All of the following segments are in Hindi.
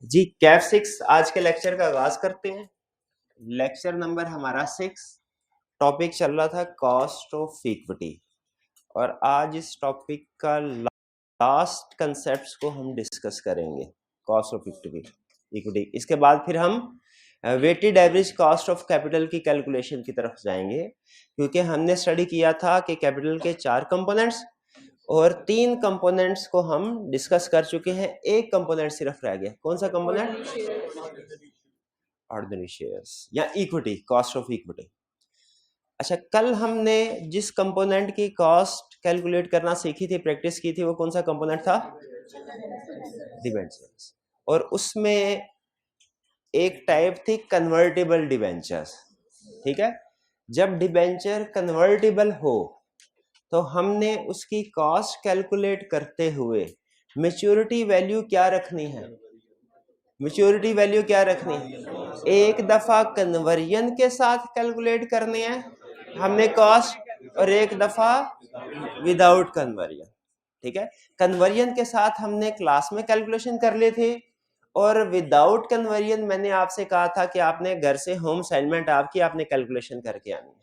जी कैफ 6 आज के लेक्चर का आगाज करते हैं। लेक्चर नंबर हमारा 6। टॉपिक चल रहा था कॉस्ट ऑफ इक्विटी और आज इस टॉपिक का लास्ट कंसेप्ट्स को हम डिस्कस करेंगे। कॉस्ट ऑफ इक्विटी इसके बाद फिर हम weighted average cost of capital की कैलकुलेशन की तरफ जाएंगे, क्योंकि हमने स्टडी किया था कि कैपिटल के 4 कंपोनेंट्स और 3 कंपोनेंट्स को हम डिस्कस कर चुके हैं। एक कंपोनेंट सिर्फ रह गया। कौन सा कंपोनेंट? ऑर्डिनरी शेयर्स या इक्विटी, कॉस्ट ऑफ इक्विटी। अच्छा, कल हमने जिस कंपोनेंट की कॉस्ट कैलकुलेट करना सीखी थी, प्रैक्टिस की थी, वो कौन सा कंपोनेंट था? डिबेंचर्स। और उसमें एक टाइप थी कन्वर्टिबल डिबेंचर्स। ठीक है, जब डिबेंचर कन्वर्टिबल हो तो हमने उसकी कॉस्ट कैलकुलेट करते हुए मैच्योरिटी वैल्यू क्या रखनी है? मैच्योरिटी वैल्यू क्या रखनी है? एक दफा कन्वर्जन के साथ कैलकुलेट करनी है हमने कॉस्ट, और एक दफा विदाउट कन्वर्जन। ठीक है, कन्वर्जन के साथ हमने क्लास में कैलकुलेशन कर ली थी, और विदाउट कन्वर्जन मैंने आपसे कहा था कि आपने घर से होम असाइनमेंट आपकी आपने कैलकुलेशन करके आनी है।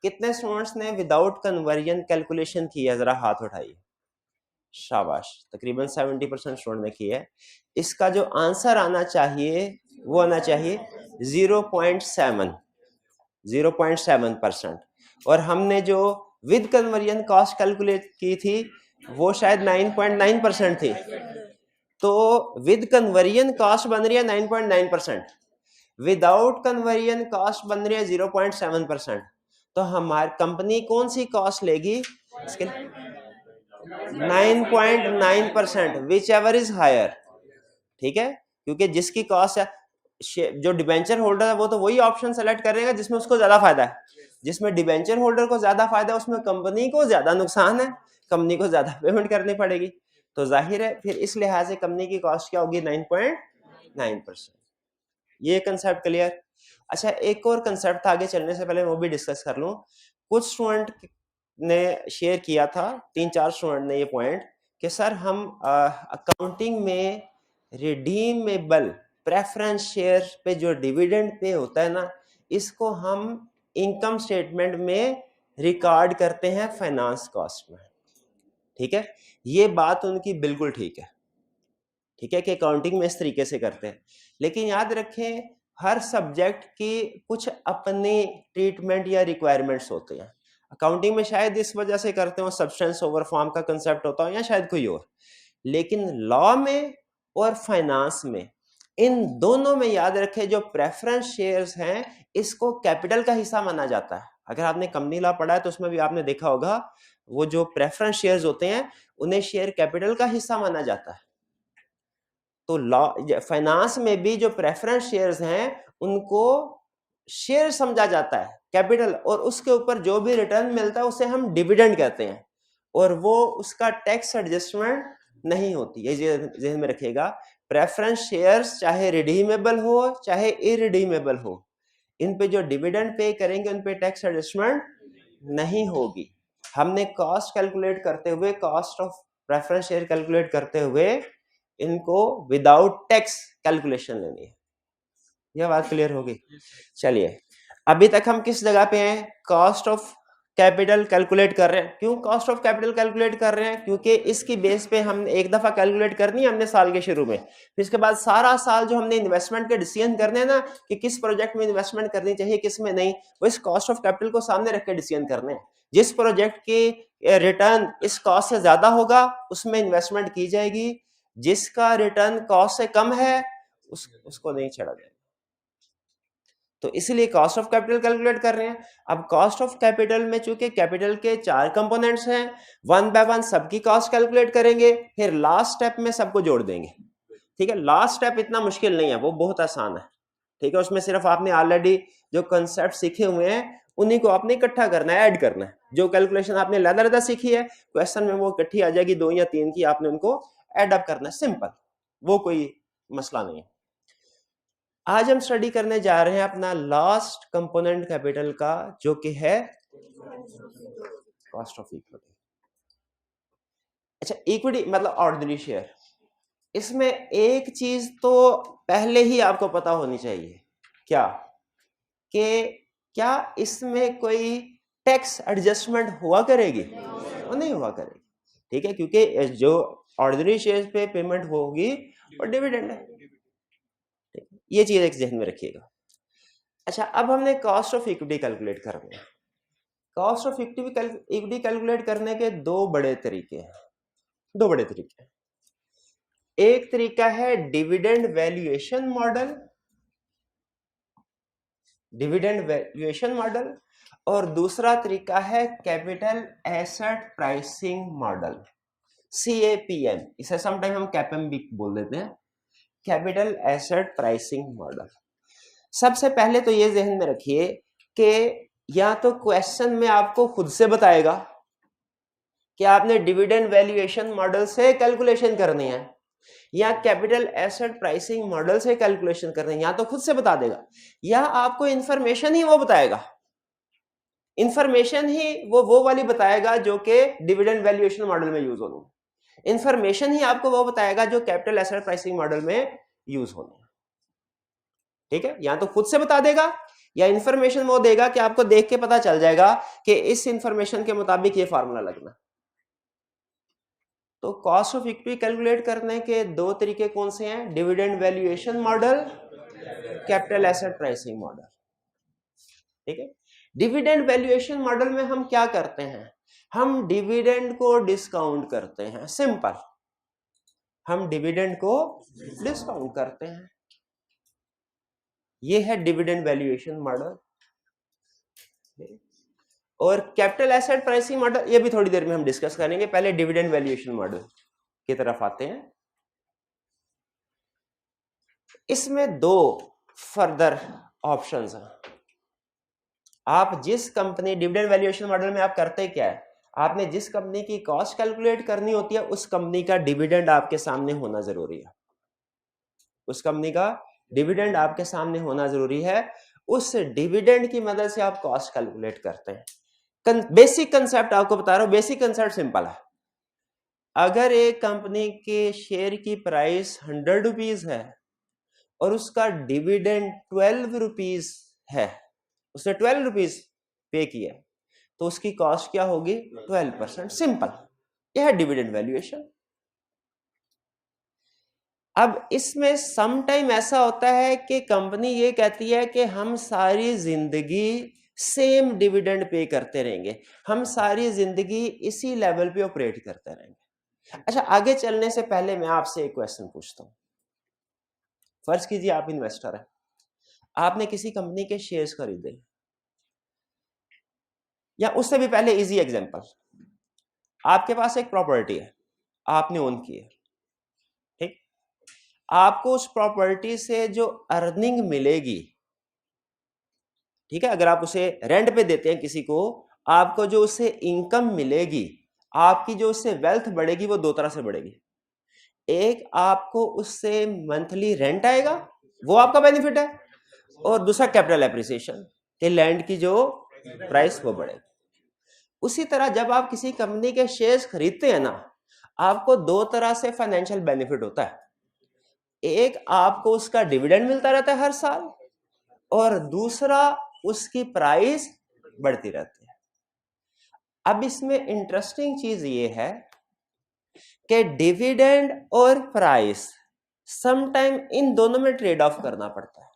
कितने स्टूडेंट्स ने विदाउट कन्वर्जन कैलकुलेशन की है? जरा हाथ उठाइए। शाबाश, तकरीबन 70% स्टूडेंट ने की है। इसका जो आंसर आना चाहिए वो आना चाहिए 0.7%। और हमने जो विद कन्वर्जन कॉस्ट कैलकुलेट की थी वो शायद 9.9% थी। तो विद कन्वर्जन कॉस्ट बन रही है 9.9%, विदाउट कन्वर्जन कॉस्ट बन रही है 0.7%। तो हमारी कंपनी कौन सी कॉस्ट लेगी? इसके 9.9%, विच एवर इज हायर। ठीक है, क्योंकि जिसकी कॉस्ट है, जो डिबेंचर होल्डर है वो तो वही ऑप्शन सेलेक्ट करेगा जिसमें उसको ज्यादा फायदा है। जिसमें डिबेंचर होल्डर को ज्यादा फायदा है उसमें कंपनी को ज्यादा नुकसान है, कंपनी को ज्यादा पेमेंट करनी पड़ेगी। तो जाहिर है फिर इस लिहाज से कंपनी की कॉस्ट क्या होगी? 9.9%। ये कंसेप्ट क्लियर? अच्छा, एक और कंसेप्ट आगे चलने से पहले वो भी डिस्कस कर लूं। कुछ स्टूडेंट ने शेयर किया था, 3-4 स्टूडेंट ने ये पॉइंट कि सर हम अकाउंटिंग में रिडीमेबल प्रेफरेंस शेयर पे जो डिविडेंड पे होता है ना, इसको हम इनकम स्टेटमेंट में रिकॉर्ड करते हैं फाइनेंस कॉस्ट में। ठीक है, ये बात उनकी बिल्कुल ठीक है। ठीक है कि अकाउंटिंग में इस तरीके से करते हैं, लेकिन याद रखें हर सब्जेक्ट की कुछ अपने ट्रीटमेंट या रिक्वायरमेंट्स होते हैं। अकाउंटिंग में शायद इस वजह से करते हो, सब्सटेंस ओवर फॉर्म का कंसेप्ट होता हो या शायद कोई और, लेकिन लॉ में और फाइनेंस में, इन दोनों में याद रखें जो प्रेफरेंस शेयर्स हैं इसको कैपिटल का हिस्सा माना जाता है। अगर आपने कंपनी लॉ पढ़ा है तो उसमें भी आपने देखा होगा वो जो प्रेफरेंस शेयर्स होते हैं उन्हें शेयर कैपिटल का हिस्सा माना जाता है। तो लॉ फाइनेंस में भी जो प्रेफरेंस शेयर्स हैं उनको शेयर समझा जाता है कैपिटल, और उसके ऊपर जो भी रिटर्न मिलता है उसे हम डिविडेंड कहते हैं, और वो उसका टैक्स एडजस्टमेंट नहीं होती है। ये ध्यान में रखिएगा, प्रेफरेंस शेयर्स चाहे रिडीमेबल हो चाहे इरिडीमेबल हो, इन पे जो डिविडेंड पे करेंगे उन पे टैक्स एडजस्टमेंट नहीं होगी। हमने कॉस्ट कैलकुलेट करते हुए, cost of preference share calculate करते हुए इनको विदाउट टैक्स कैलकुलेशन लेनी है। यह बात क्लियर होगी? चलिए, अभी तक हम किस जगह पे हैं? कॉस्ट ऑफ कैपिटल कैलकुलेट कर रहे हैं। क्यों कॉस्ट ऑफ कैपिटल कैलकुलेट कर रहे हैं? क्योंकि इसकी बेस पे हम एक दफा कैलकुलेट करनी है हमने साल के शुरू में, फिर इसके बाद सारा साल जो हमने इन्वेस्टमेंट के डिसीजन करने हैं ना कि किस प्रोजेक्ट में इन्वेस्टमेंट करनी चाहिए किस में नहीं, वो इस कॉस्ट ऑफ कैपिटल को सामने रख के डिसीजन करने हैं। जिस प्रोजेक्ट की रिटर्न इस कॉस्ट से ज्यादा होगा उसमें इन्वेस्टमेंट की जाएगी, जिसका रिटर्न कॉस्ट से कम है उसको नहीं छेड़ा जाएगा। तो इसलिए कॉस्ट ऑफ कैपिटल कैलकुलेट कर रहे हैं। अब कॉस्ट ऑफ कैपिटल में चूंकि कैपिटल के 4 कंपोनेंट्स हैं, वन बाय वन सबकी कॉस्ट कैलकुलेट करेंगे, फिर लास्ट स्टेप में सबको जोड़ देंगे। ठीक है, लास्ट स्टेप इतना मुश्किल नहीं है, वो बहुत आसान है। ठीक है, उसमें सिर्फ आपने ऑलरेडी जो कंसेप्ट सीखे हुए हैं उन्हीं को आपने इकट्ठा करना है, ऐड करना है। जो कैलकुलेशन आपने अलग-अलग सीखी है क्वेश्चन में वो इकट्ठी आ जाएगी, 2 या 3 की, आपने उनको ऐड अप करना है। सिंपल, वो कोई मसला नहीं है। आज हम स्टडी करने जा रहे हैं अपना लास्ट कंपोनेंट कैपिटल का, जो कि है कॉस्ट ऑफ इक्विटी। अच्छा, इक्विटी मतलब ऑर्डिनरी शेयर। इसमें एक चीज तो पहले ही आपको पता होनी चाहिए, क्या कि क्या इसमें कोई टैक्स एडजस्टमेंट हुआ करेगी? वो नहीं हुआ करेगी, ठीक है, क्योंकि जो ऑर्डिनरी शेयर्स पे पेमेंट होगी और डिविडेंड है, ये चीज एक जहन में रखिएगा। अच्छा, अब हमने कॉस्ट ऑफ इक्विटी कैलकुलेट करना है। कॉस्ट ऑफ इक्विटी कैलकुलेट करने के दो बड़े तरीके हैं। एक तरीका है डिविडेंड वैल्यूएशन मॉडल, और दूसरा तरीका है capital asset pricing model, CAPM। इसे समटाइम हम कैपम भी बोल देते हैं, कैपिटल एसेट प्राइसिंग मॉडल। सबसे पहले तो ये जहन में रखिए कि या तो क्वेश्चन में आपको खुद से बताएगा कि आपने डिविडेंड वैल्यूएशन मॉडल से कैलकुलेशन करनी है या कैपिटल एसेट प्राइसिंग मॉडल से कैलकुलेशन करनी है, या तो खुद से बता देगा या आपको इंफॉर्मेशन ही वो बताएगा। इंफॉर्मेशन ही वो वाली बताएगा जो कि डिविडेंड वैल्यूएशन मॉडल में यूज होनी है। इंफॉर्मेशन ही आपको वो बताएगा जो कैपिटल एसेट प्राइसिंग मॉडल में यूज होनी है, ठीक है। या तो खुद से बता देगा या इंफॉर्मेशन वो देगा कि आपको देख के पता चल जाएगा कि इस इंफॉर्मेशन के मुताबिक ये फार्मूला लगना। तो कॉस्ट ऑफ इक्विटी कैलकुलेट करने के दो तरीके कौन से हैं? Dividend valuation model, capital asset pricing model, ठीक है। डिविडेंड वैल्यूएशन मॉडल में हम क्या करते हैं? हम डिविडेंड को डिस्काउंट करते हैं, सिंपल, हम डिविडेंड को डिस्काउंट करते हैं। ये है डिविडेंड वैल्यूएशन मॉडल। और कैपिटल एसेट प्राइसिंग मॉडल ये भी थोड़ी देर में हम डिस्कस करेंगे, पहले डिविडेंड वैल्यूएशन मॉडल की तरफ आते हैं। इसमें दो फर्दर ऑप्शंस हैं। आप जिस कंपनी डिविडेंड वैल्यूएशन मॉडल में आप करते क्या है, आपने जिस कंपनी की कॉस्ट कैलकुलेट करनी होती है उस कंपनी का डिविडेंड आपके सामने होना जरूरी है। उस कंपनी का डिविडेंड आपके सामने होना जरूरी है। उस डिविडेंड की मदद से आप कॉस्ट कैलकुलेट करते हैं। बेसिक कंसेप्ट आपको बता रहा हूं, बेसिक कंसेप्ट सिंपल है। अगर एक कंपनी के शेयर की प्राइस 100 रुपीज है और उसका डिविडेंड 12 रुपीज है, उसने 12 रुपीज पे किया, तो उसकी कॉस्ट क्या होगी? 12%। सिंपल, यह है डिविडेंड वैल्यूएशन। अब इसमें सम टाइम ऐसा होता है कि कंपनी ये कहती है कि हम सारी जिंदगी सेम डिविडेंड पे करते रहेंगे, हम सारी जिंदगी इसी लेवल पे ऑपरेट करते रहेंगे। अच्छा, आगे चलने से पहले मैं आपसे एक क्वेश्चन पूछता हूं। फर्ज कीजिए आप इन्वेस्टर हैं, आपने किसी कंपनी के शेयर्स खरीदे, या उससे भी पहले इजी एग्जांपल, आपके पास एक प्रॉपर्टी है, आपने ओन की है, ठीक। आपको उस प्रॉपर्टी से जो अर्निंग मिलेगी, ठीक है, अगर आप उसे रेंट पे देते हैं किसी को, आपको जो उससे इनकम मिलेगी, आपकी जो उससे वेल्थ बढ़ेगी, वो दो तरह से बढ़ेगी। एक, आपको उससे मंथली रेंट आएगा, वो आपका बेनिफिट है, और दूसरा कैपिटल एप्रिसिएशन, कि लैंड की जो प्राइस वो बढ़ेगी। उसी तरह जब आप किसी कंपनी के शेयर्स खरीदते हैं ना, आपको दो तरह से फाइनेंशियल बेनिफिट होता है। एक, आपको उसका डिविडेंड मिलता रहता है हर साल, और दूसरा उसकी प्राइस बढ़ती रहती है। अब इसमें इंटरेस्टिंग चीज ये है कि डिविडेंड और प्राइस समटाइम इन दोनों में ट्रेड ऑफ करना पड़ता है।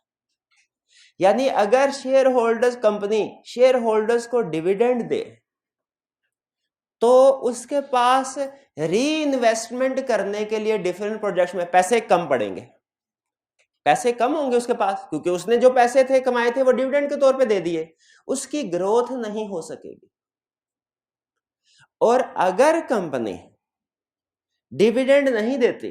यानी अगर share holders, company share holders को डिविडेंड दे तो उसके पास री इन्वेस्टमेंट करने के लिए डिफरेंट प्रोजेक्ट्स में पैसे कम पड़ेंगे, पैसे कम होंगे उसके पास, क्योंकि उसने जो पैसे थे कमाए थे वो डिविडेंड के तौर पे दे दिए, उसकी ग्रोथ नहीं हो सकेगी। और अगर कंपनी डिविडेंड नहीं देती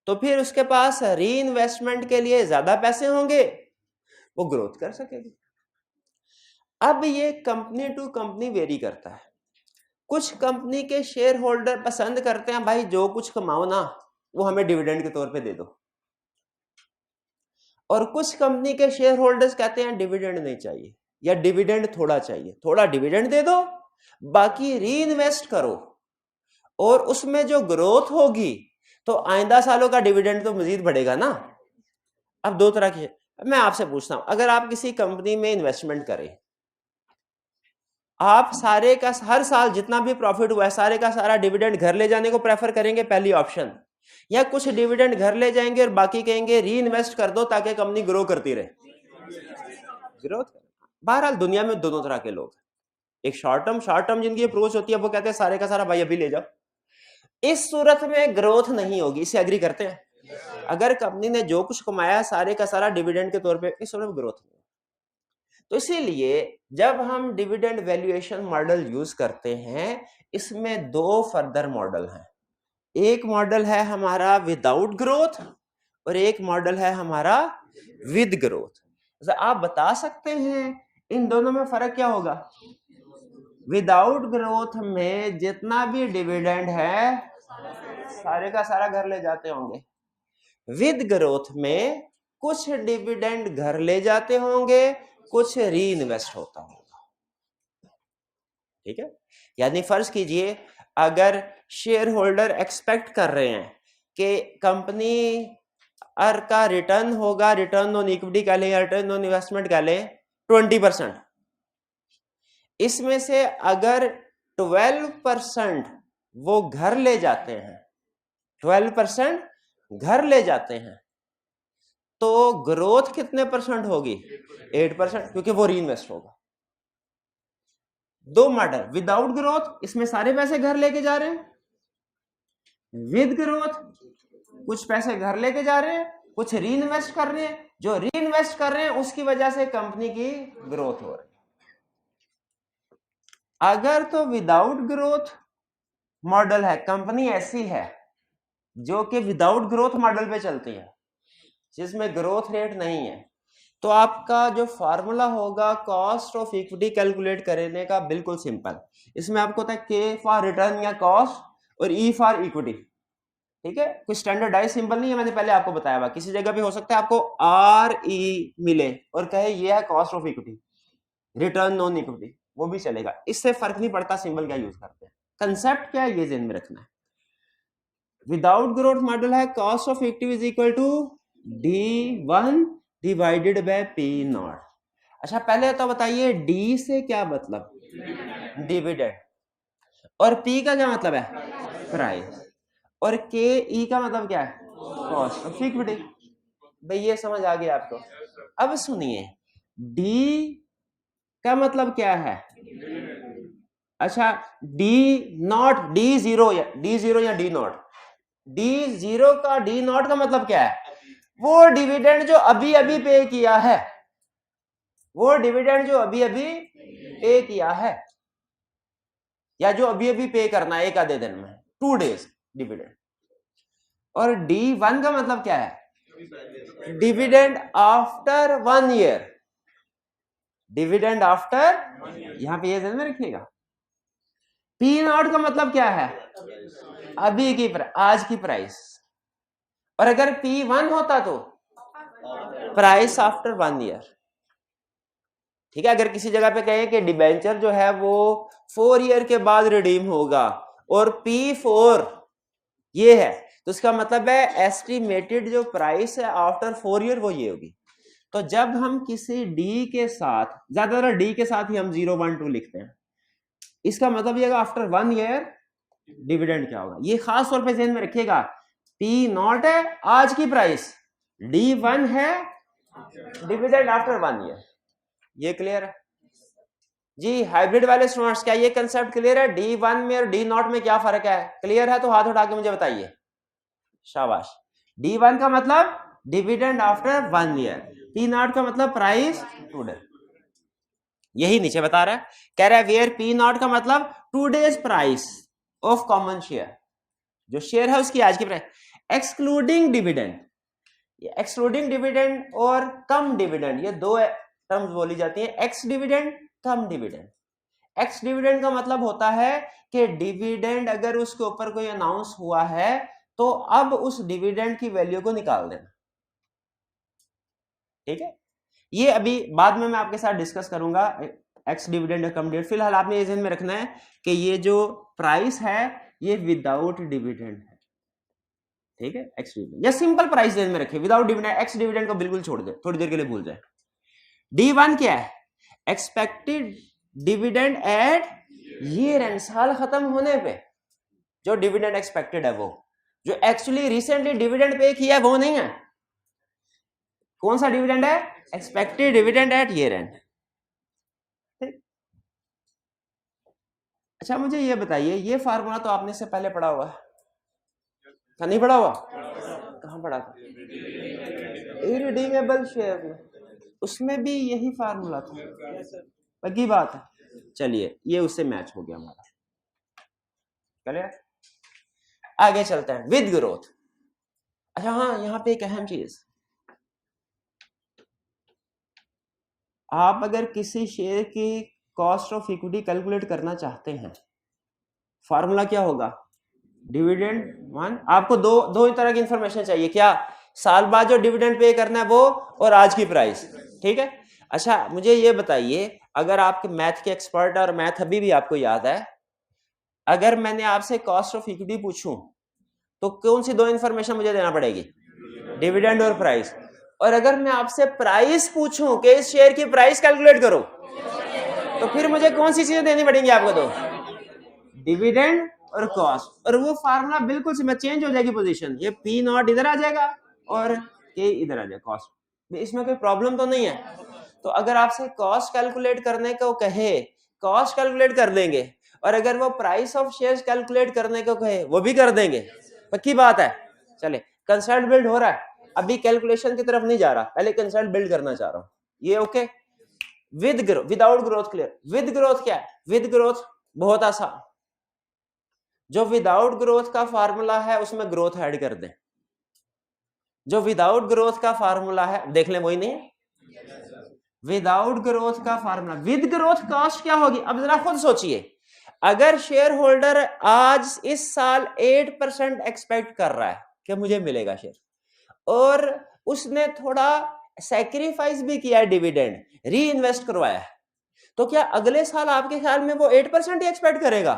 तो फिर उसके पास री इन्वेस्टमेंट के लिए ज्यादा पैसे होंगे, वो ग्रोथ कर सकेगी। अब ये कंपनी टू कंपनी वेरी करता है। कुछ कंपनी के शेयर होल्डर पसंद करते हैं, भाई जो कुछ कमाओ ना वो हमें डिविडेंड के तौर पे दे दो, और कुछ कंपनी के शेयर होल्डर्स कहते हैं डिविडेंड नहीं चाहिए, या डिविडेंड थोड़ा चाहिए, थोड़ा डिविडेंड दे दो, बाकी री इन्वेस्ट करो, और उसमें जो ग्रोथ होगी तो आइंदा सालों का डिविडेंड तो मजीद बढ़ेगा ना। अब दो तरह की, मैं आपसे पूछता हूं, अगर आप किसी कंपनी में इन्वेस्टमेंट करें, आप सारे का हर साल जितना भी प्रॉफिट हुआ है सारे का सारा डिविडेंड घर ले जाने को प्रेफर करेंगे, पहली ऑप्शन, या कुछ डिविडेंड घर ले जाएंगे और बाकी कहेंगे री इन्वेस्ट कर दो ताकि कंपनी ग्रो करती रहे? ग्रोथ। बहरहाल दुनिया में दोनों तरह के लोग, एक शॉर्ट टर्म जिनकी अप्रोच होती है, वो कहते हैं सारे का सारा भाई अभी ले जाओ। इस सूरत में ग्रोथ नहीं होगी, इससे एग्री करते हैं? अगर कंपनी ने जो कुछ कमाया सारे का सारा डिविडेंड के तौर पे, इस सूरत में ग्रोथ नहीं। तो इसीलिए जब हम डिविडेंड वैल्यूएशन मॉडल यूज करते हैं, इसमें दो फर्दर मॉडल हैं। एक मॉडल है हमारा विदाउट ग्रोथ और एक मॉडल है हमारा विद ग्रोथ। आप बता सकते हैं इन दोनों में फर्क क्या होगा? विदाउट ग्रोथ में जितना भी डिविडेंड है सारे का सारा घर ले जाते होंगे, विद ग्रोथ में कुछ डिविडेंड घर ले जाते होंगे, कुछ री इन्वेस्ट होता होगा। ठीक है, यानी फर्ज कीजिए अगर शेयर होल्डर एक्सपेक्ट कर रहे हैं कि कंपनी का रिटर्न होगा, रिटर्न ऑन इक्विटी कह लें या रिटर्न ऑन इन्वेस्टमेंट कह लें 20%, इसमें से अगर 12% वो घर ले जाते हैं, 12% घर ले जाते हैं, तो ग्रोथ कितने परसेंट होगी? 8%, क्योंकि वो री इन्वेस्ट होगा। दो मॉडल, विदाउट ग्रोथ इसमें सारे पैसे घर लेके जा रहे हैं, विद ग्रोथ कुछ पैसे घर लेके जा रहे हैं, कुछ री इन्वेस्ट कर रहे हैं, जो री इन्वेस्ट कर रहे हैं उसकी वजह से कंपनी की ग्रोथ हो रही है। अगर तो विदाउट ग्रोथ मॉडल है, कंपनी ऐसी है जो कि विदाउट ग्रोथ मॉडल पे चलती है जिसमें ग्रोथ रेट नहीं है, तो आपका जो फार्मूला होगा कॉस्ट ऑफ इक्विटी कैलकुलेट करने का बिल्कुल सिंपल। इसमें आपको होता है के फॉर रिटर्न या कॉस्ट और ई फॉर इक्विटी। ठीक है, कोई स्टैंडर्डाइज सिंबल नहीं है, मैंने पहले आपको बताया हुआ। किसी जगह पे हो सकता है आपको आर ई मिले और कहे ये है cost of equity, return on equity, वो भी चलेगा, इससे फर्क नहीं पड़ता सिंबल क्या यूज करते हैं। कंसेप्ट क्या है ये ध्यान में रखना है। विदाउट ग्रोथ मॉडल है cost of equity is equal to D1 divided by P0। अच्छा पहले तो बताइए D से क्या मतलब? डिविडेंड। और P का क्या मतलब है? प्राइस। और KE का मतलब क्या है? Cost of equity. भाई ये समझ आ गया आपको? अब सुनिए, D का मतलब क्या है? अच्छा D0, D0 या D0, D0 का D0 का मतलब क्या है? वो डिविडेंड जो अभी अभी पे किया है, वो डिविडेंड जो अभी अभी पे किया है या जो अभी अभी पे करना है एक आधे दिन में, 2 days डिविडेंड। और D1 का मतलब क्या है? Dividend after 1 year, dividend after, यहां पे ये ध्यान में रखिएगा। P0 का मतलब क्या है? अभी की आज की प्राइस। और अगर P1 होता तो प्राइस आफ्टर 1 year। ठीक है, अगर किसी जगह पे कहें कि डिबेंचर जो है वो 4 year के बाद रिडीम होगा और P4 ये है, तो इसका मतलब है एस्टिमेटेड जो प्राइस है आफ्टर 4 year वो ये होगी। तो जब हम किसी डी के साथ, ज्यादातर डी के साथ ही हम 0, 1, 2 लिखते हैं, इसका मतलब ये आफ्टर 1 year डिविडेंड क्या होगा, ये खास तौर पे ध्यान में रखिएगा। P0 है आज की प्राइस, D1 है डिविडेंड आफ्टर 1 year। ये क्लियर है जी? हाइब्रिड वाले स्टूडेंट्स क्या ये कंसेप्ट क्लियर है? D1 में और D0 में क्या फर्क है? क्लियर है तो हाथ उठा के मुझे बताइए, शाबाश। D1 का मतलब डिविडेंड आफ्टर 1 year, P0 का मतलब प्राइस टुडे। यही नीचे बता रहा है, कह रहा है वेयर P0 का मतलब 2 days price of common share, जो शेयर है उसकी आज की price, excluding dividend. Excluding dividend और कम डिविडेंड, ये दो टर्म्स बोली जाती है, एक्स डिविडेंड, कम डिविडेंड। एक्स डिविडेंड का मतलब होता है कि डिविडेंड अगर उसके ऊपर कोई अनाउंस हुआ है तो अब उस डिविडेंड की वैल्यू को निकाल देना। ठीक है, ये अभी बाद में मैं आपके साथ डिस्कस करूंगा एक्स डिविडेंड और कम डिविडेंड। फिलहाल आपने ये ध्यान में रखना है कि ये जो प्राइस है ये विदाउट डिविडेंड है। ठीक है, एक्स डिविडेंड या सिंपल प्राइस रेंज में रखे विदाउट डिविडेंड, एक्स डिविडेंड को बिल्कुल छोड़ दे, थोड़ी देर के लिए भूल जाए। D1 क्या है? Expected dividend at year end, साल खत्म होने पे जो डिविडेंड एक्सपेक्टेड है, वो जो एक्चुअली रिसेंटली डिविडेंड पे किया है वो नहीं है। कौन सा डिविडेंड है? Expected dividend at year end. अच्छा मुझे ये बताइए, ये फार्मूला तो आपने से पहले पढ़ा हुआ है, क्या नहीं पढ़ा हुआ? कहाँ पढ़ा था? इरिडीमेबल शेयर में, उसमें भी यही फार्मूला था, पक्की बात है। चलिए ये उससे मैच हो गया हमारा, चलिए आगे चलते हैं विद ग्रोथ। अच्छा हाँ, यहाँ पे एक अहम चीज, आप अगर किसी शेयर की कॉस्ट ऑफ इक्विटी कैलकुलेट करना चाहते हैं, फार्मूला क्या होगा? Dividend one. आपको दो ही तरह की इंफॉर्मेशन चाहिए, क्या? साल बाद जो डिविडेंड पे करना है वो, और आज की प्राइस, ठीक है। अच्छा मुझे ये बताइए, अगर आपके मैथ के एक्सपर्ट, और मैथ अभी भी आपको याद है, अगर मैंने आपसे कॉस्ट ऑफ इक्विटी पूछूं तो कौन सी दो इंफॉर्मेशन मुझे देना पड़ेगी? डिविडेंड और प्राइस। और अगर मैं आपसे प्राइस पूछूं कि इस शेयर की प्राइस कैलकुलेट करो, तो फिर मुझे कौन सी चीजें देनी पड़ेंगी आपको? दो, डिविडेंड और कॉस्ट। और वो फार्मूला बिल्कुल से चेंज हो जाएगी पोजीशन, ये पी नॉट इधर आ जाएगा और के इधर आ जाएगा, कॉस्ट। इसमें कोई प्रॉब्लम तो नहीं है। तो अगर आपसे कॉस्ट कैलकुलेट करने को कहे, कॉस्ट कैलकुलेट कर देंगे, और अगर वो प्राइस ऑफ शेयर्स कैलकुलेट करने को कहे, वो भी कर देंगे, पक्की बात है। चले, कंसेप्ट बिल्ड हो रहा है, अभी कैलकुलेशन की तरफ नहीं जा रहा, पहले कंसेप्ट बिल्ड करना चाह रहा हूं, ये okay. With growth, without growth clear. With growth क्या है? विद ग्रोथ बहुत आसान, जो विदाउट ग्रोथ का फार्मूला है उसमें ग्रोथ ऐड कर दें। जो विदाउट ग्रोथ का फार्मूला है, देख लें, वही नहीं है विदाउट ग्रोथ का फार्मूला। विद ग्रोथ कॉस्ट क्या होगी? अब जरा खुद सोचिए, अगर शेयर होल्डर आज इस साल 8% एक्सपेक्ट कर रहा है कि मुझे मिलेगा शेयर, और उसने थोड़ा सैक्रिफाइस भी किया है, डिविडेंड री इन्वेस्ट करवाया है, तो क्या अगले साल आपके ख्याल में वो 8% ही एक्सपेक्ट करेगा?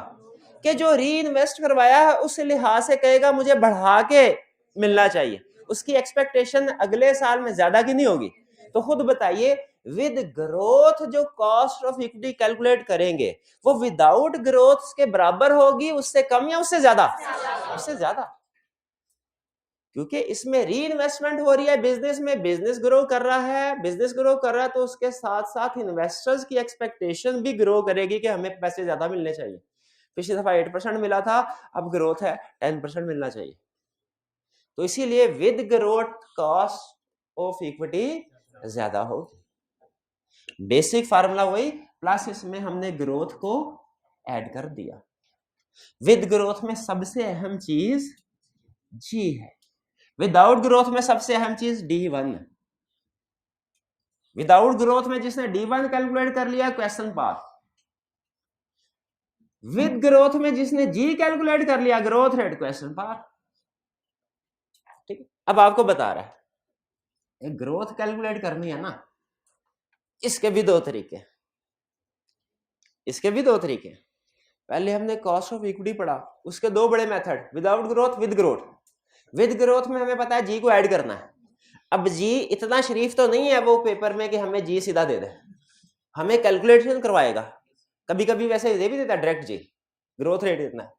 कि जो री इन्वेस्ट करवाया है उस लिहाज से कहेगा मुझे बढ़ा के मिलना चाहिए, उसकी एक्सपेक्टेशन अगले साल में ज्यादा की नहीं होगी? तो खुद बताइए, विद ग्रोथ जो कॉस्ट ऑफ इक्विटी कैलकुलेट करेंगे वो विदाउट ग्रोथ के बराबर होगी, उससे कम या उससे ज्यादा? उससे ज्यादा, क्योंकि इसमें री इन्वेस्टमेंट हो रही है बिजनेस में, बिजनेस ग्रो कर रहा है, बिजनेस ग्रो कर रहा है तो उसके साथ साथ इन्वेस्टर्स की एक्सपेक्टेशन भी ग्रो करेगी कि हमें पैसे ज्यादा मिलने चाहिए। पिछली दफा 8% मिला था, अब ग्रोथ है 10% मिलना चाहिए, तो इसीलिए with growth cost of equity ज्यादा होगी। बेसिक फार्मूला वही, प्लस इसमें हमने ग्रोथ को ऐड कर दिया। विद ग्रोथ में सबसे अहम चीज जी है, विदाउट ग्रोथ में सबसे अहम चीज D1। विदाउट ग्रोथ में जिसने D1 कैलकुलेट कर लिया, क्वेश्चन पास। विद ग्रोथ में जिसने जी कैलकुलेट कर लिया, ग्रोथ रेट, क्वेश्चन पास। ठीक है, अब आपको बता रहा है ग्रोथ कैलकुलेट करनी है ना, इसके भी दो तरीके, इसके भी दो तरीके। पहले हमने कॉस्ट ऑफ इक्विटी पढ़ा, उसके दो बड़े method, without growth, with growth. With growth में हमें पता है जी को ऐड करना है। अब जी इतना शरीफ तो नहीं है वो पेपर में कि हमें जी सीधा दे दे, हमें कैलकुलेशन करवाएगा। कभी कभी वैसे दे भी देता डायरेक्ट जी, ग्रोथ रेट इतना,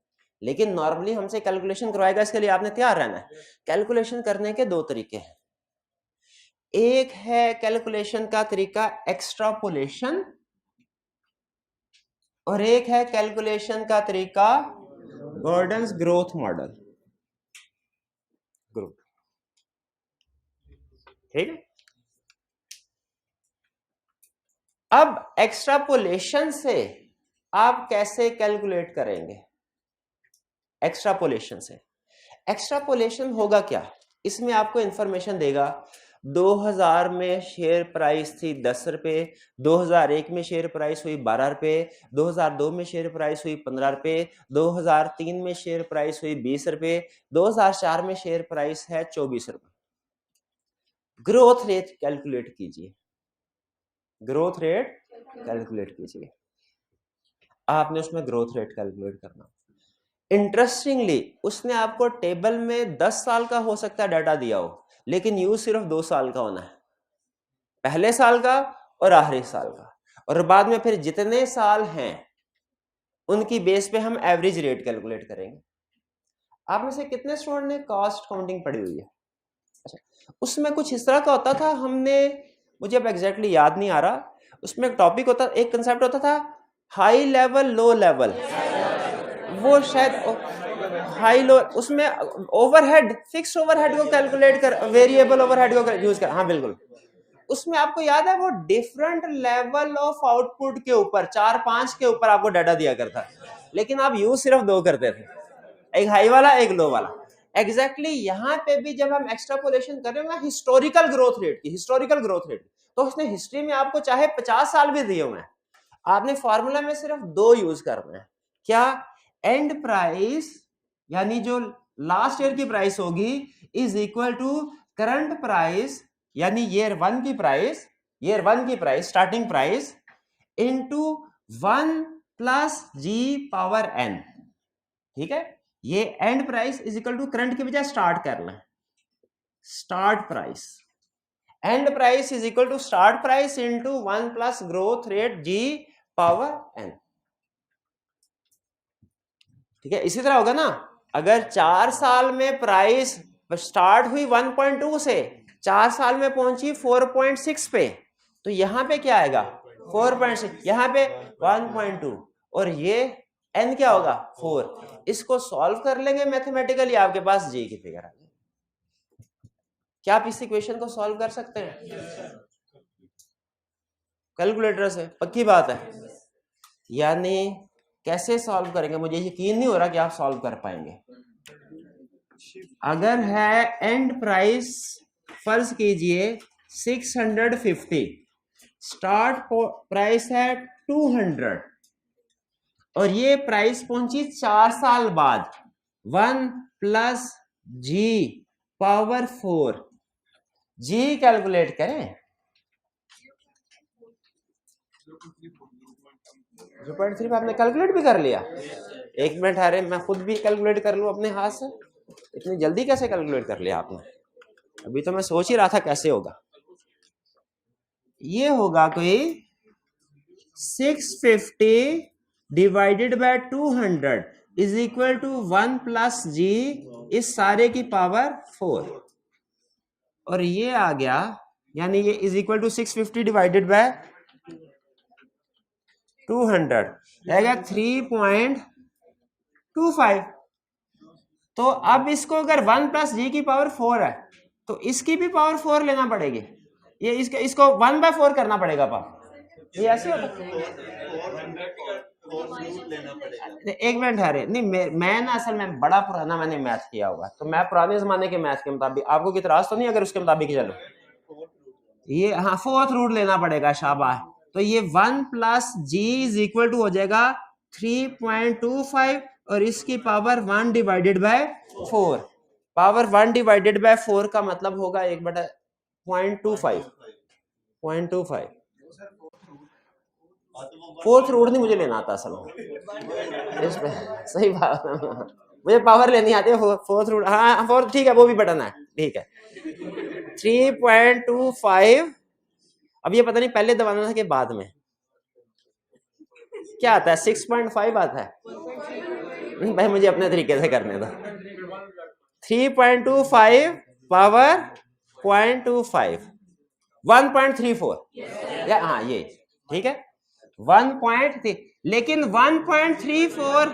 लेकिन नॉर्मली हमसे कैलकुलेशन करवाएगा, इसके लिए आपने तैयार रहना है। कैलकुलेशन करने के दो तरीके हैं, एक है कैलकुलेशन का तरीका एक्स्ट्रापोलेशन, और एक है कैलकुलेशन का तरीका गॉर्डन्स ग्रोथ मॉडल, ग्रोथ। ठीक है, अब एक्स्ट्रापोलेशन से आप कैसे कैलकुलेट करेंगे? एक्स्ट्रापोलेशन से, एक्स्ट्रापोलेशन होगा क्या, इसमें आपको इंफॉर्मेशन देगा 2000 में शेयर प्राइस थी 10 रुपए, 2001 में शेयर प्राइस हुई 12 रुपए, 2002 में शेयर प्राइस हुई 15 रुपए, 2003 में शेयर प्राइस हुई 20 रुपए, 2004 में शेयर प्राइस है 24 रुपए। ग्रोथ रेट कैलकुलेट कीजिए, ग्रोथ रेट कैलकुलेट कीजिए, आपने उसमें ग्रोथ रेट कैलकुलेट करना। इंटरेस्टिंगली उसने आपको टेबल में 10 साल का हो सकता है डाटा दिया हो, लेकिन यूज सिर्फ 2 साल का होना है, पहले साल का और आखिरी साल का, और बाद में फिर जितने साल हैं उनकी बेस पे हम एवरेज रेट कैलकुलेट करेंगे। आप में से कितने स्टूडेंट ने कॉस्ट काउंटिंग पढ़ी हुई है? अच्छा, उसमें कुछ इस तरह का होता था, हमने, मुझे अब एग्जैक्टली याद नहीं आ रहा, उसमें एक टॉपिक होता, एक कंसेप्ट होता था हाई लेवल लो लेवल, वो शायद हाई लो, उसमें ओवरहेड, फिक्स्ड ओवरहेड को कैलकुलेट कर, वेरिएबल ओवरहेड को यूज कर, हाँ बिल्कुल, उसमें आपको याद है वो डिफरेंट लेवल ऑफ आउटपुट के ऊपर 4-5 के ऊपर आपको डाटा दिया करता, लेकिन आप यूज सिर्फ 2 करते थे, एक हाई वाला एक लो वाला। एग्जैक्टली यहाँ पे भी जब हम एक्सट्रापोलेशन कर रहे हैं ना हिस्टोरिकल ग्रोथ रेट की, हिस्टोरिकल ग्रोथ रेट, तो उसने हिस्ट्री में आपको चाहे 50 साल भी दिए हुए हैं, आपने फॉर्मूला में सिर्फ 2 यूज करना है, क्या, एंड प्राइस यानी जो लास्ट ईयर की प्राइस होगी is equal to current price यानी ईयर 1 की प्राइस, ईयर 1 की price starting price into 1 plus जी पावर n, ठीक है, ये end price is equal to current की बजाय स्टार्ट करना है, start price, end price is equal to start price into 1 plus growth rate g power n, ठीक है। इसी तरह होगा ना, अगर 4 साल में प्राइस स्टार्ट हुई 1.2 से 4 साल में पहुंची 4.6 पे, तो यहां पे क्या आएगा 4.6, यहां पे 1.2, और ये n क्या होगा 4। इसको सॉल्व कर लेंगे मैथमेटिकली, आपके पास जी की फिगर आ गई। क्या आप इस इक्वेशन को सॉल्व कर सकते हैं कैलकुलेटर से? पक्की बात है, यानी कैसे सॉल्व करेंगे, मुझे यकीन नहीं हो रहा कि आप सॉल्व कर पाएंगे। अगर है एंड प्राइस फर्ज कीजिए 650, स्टार्ट प्राइस है 200, और ये प्राइस पहुंची 4 साल बाद 1 प्लस जी पावर 4, जी कैलकुलेट करें 0.3 आपने कैलकुलेट भी कर लिया, एक मिनट आ रहे, मैं खुद भी कैलकुलेट कर लूं अपने हाथ से, इतनी जल्दी कैसे कैलकुलेट कर लिया आपने? अभी तो मैं सोच ही रहा था कैसे होगा। ये होगा कोई 650 divided by 200 is equal to 1 plus g इस सारे की पावर 4, और ये आ गया, यानी ये is equal to 650 divided by 200 रहेगा 3.25। तो अब इसको अगर 1 प्लस जी की पावर 4 है तो इसकी भी पावर 4 लेना पड़ेगी, ये इसको 1/4 करना पड़ेगा पावर, ये ऐसे होता है। एक मिनट है, नहीं मैं ना असल में बड़ा पुराना मैंने मैथ किया होगा, तो मैं पुराने जमाने के मैथ के मुताबिक, आपको कोई इतराज तो नहीं अगर उसके मुताबिक चलो, ये हाँ 4th रूट लेना पड़ेगा, शाबाश। तो ये 1 plus G is equal to हो जाएगा 3.25, और इसकी power 1 divided by 4, power 1 divided by 4 का मतलब होगा 1/0.25, 0.25। 4th रूट नहीं मुझे लेना आता असल में, सही बात है, मुझे पावर लेनी आती है, 4th रूट, हाँ 4, ठीक है, वो भी बटन है, ठीक है। 3.25, अब ये पता नहीं पहले दबाना था कि बाद में, क्या आता है 6.5 आता है, भाई मुझे अपने तरीके से करने दो। 3.25 पावर 0.25, 1.34, या हाँ ये ठीक है 1.3, लेकिन 1.34,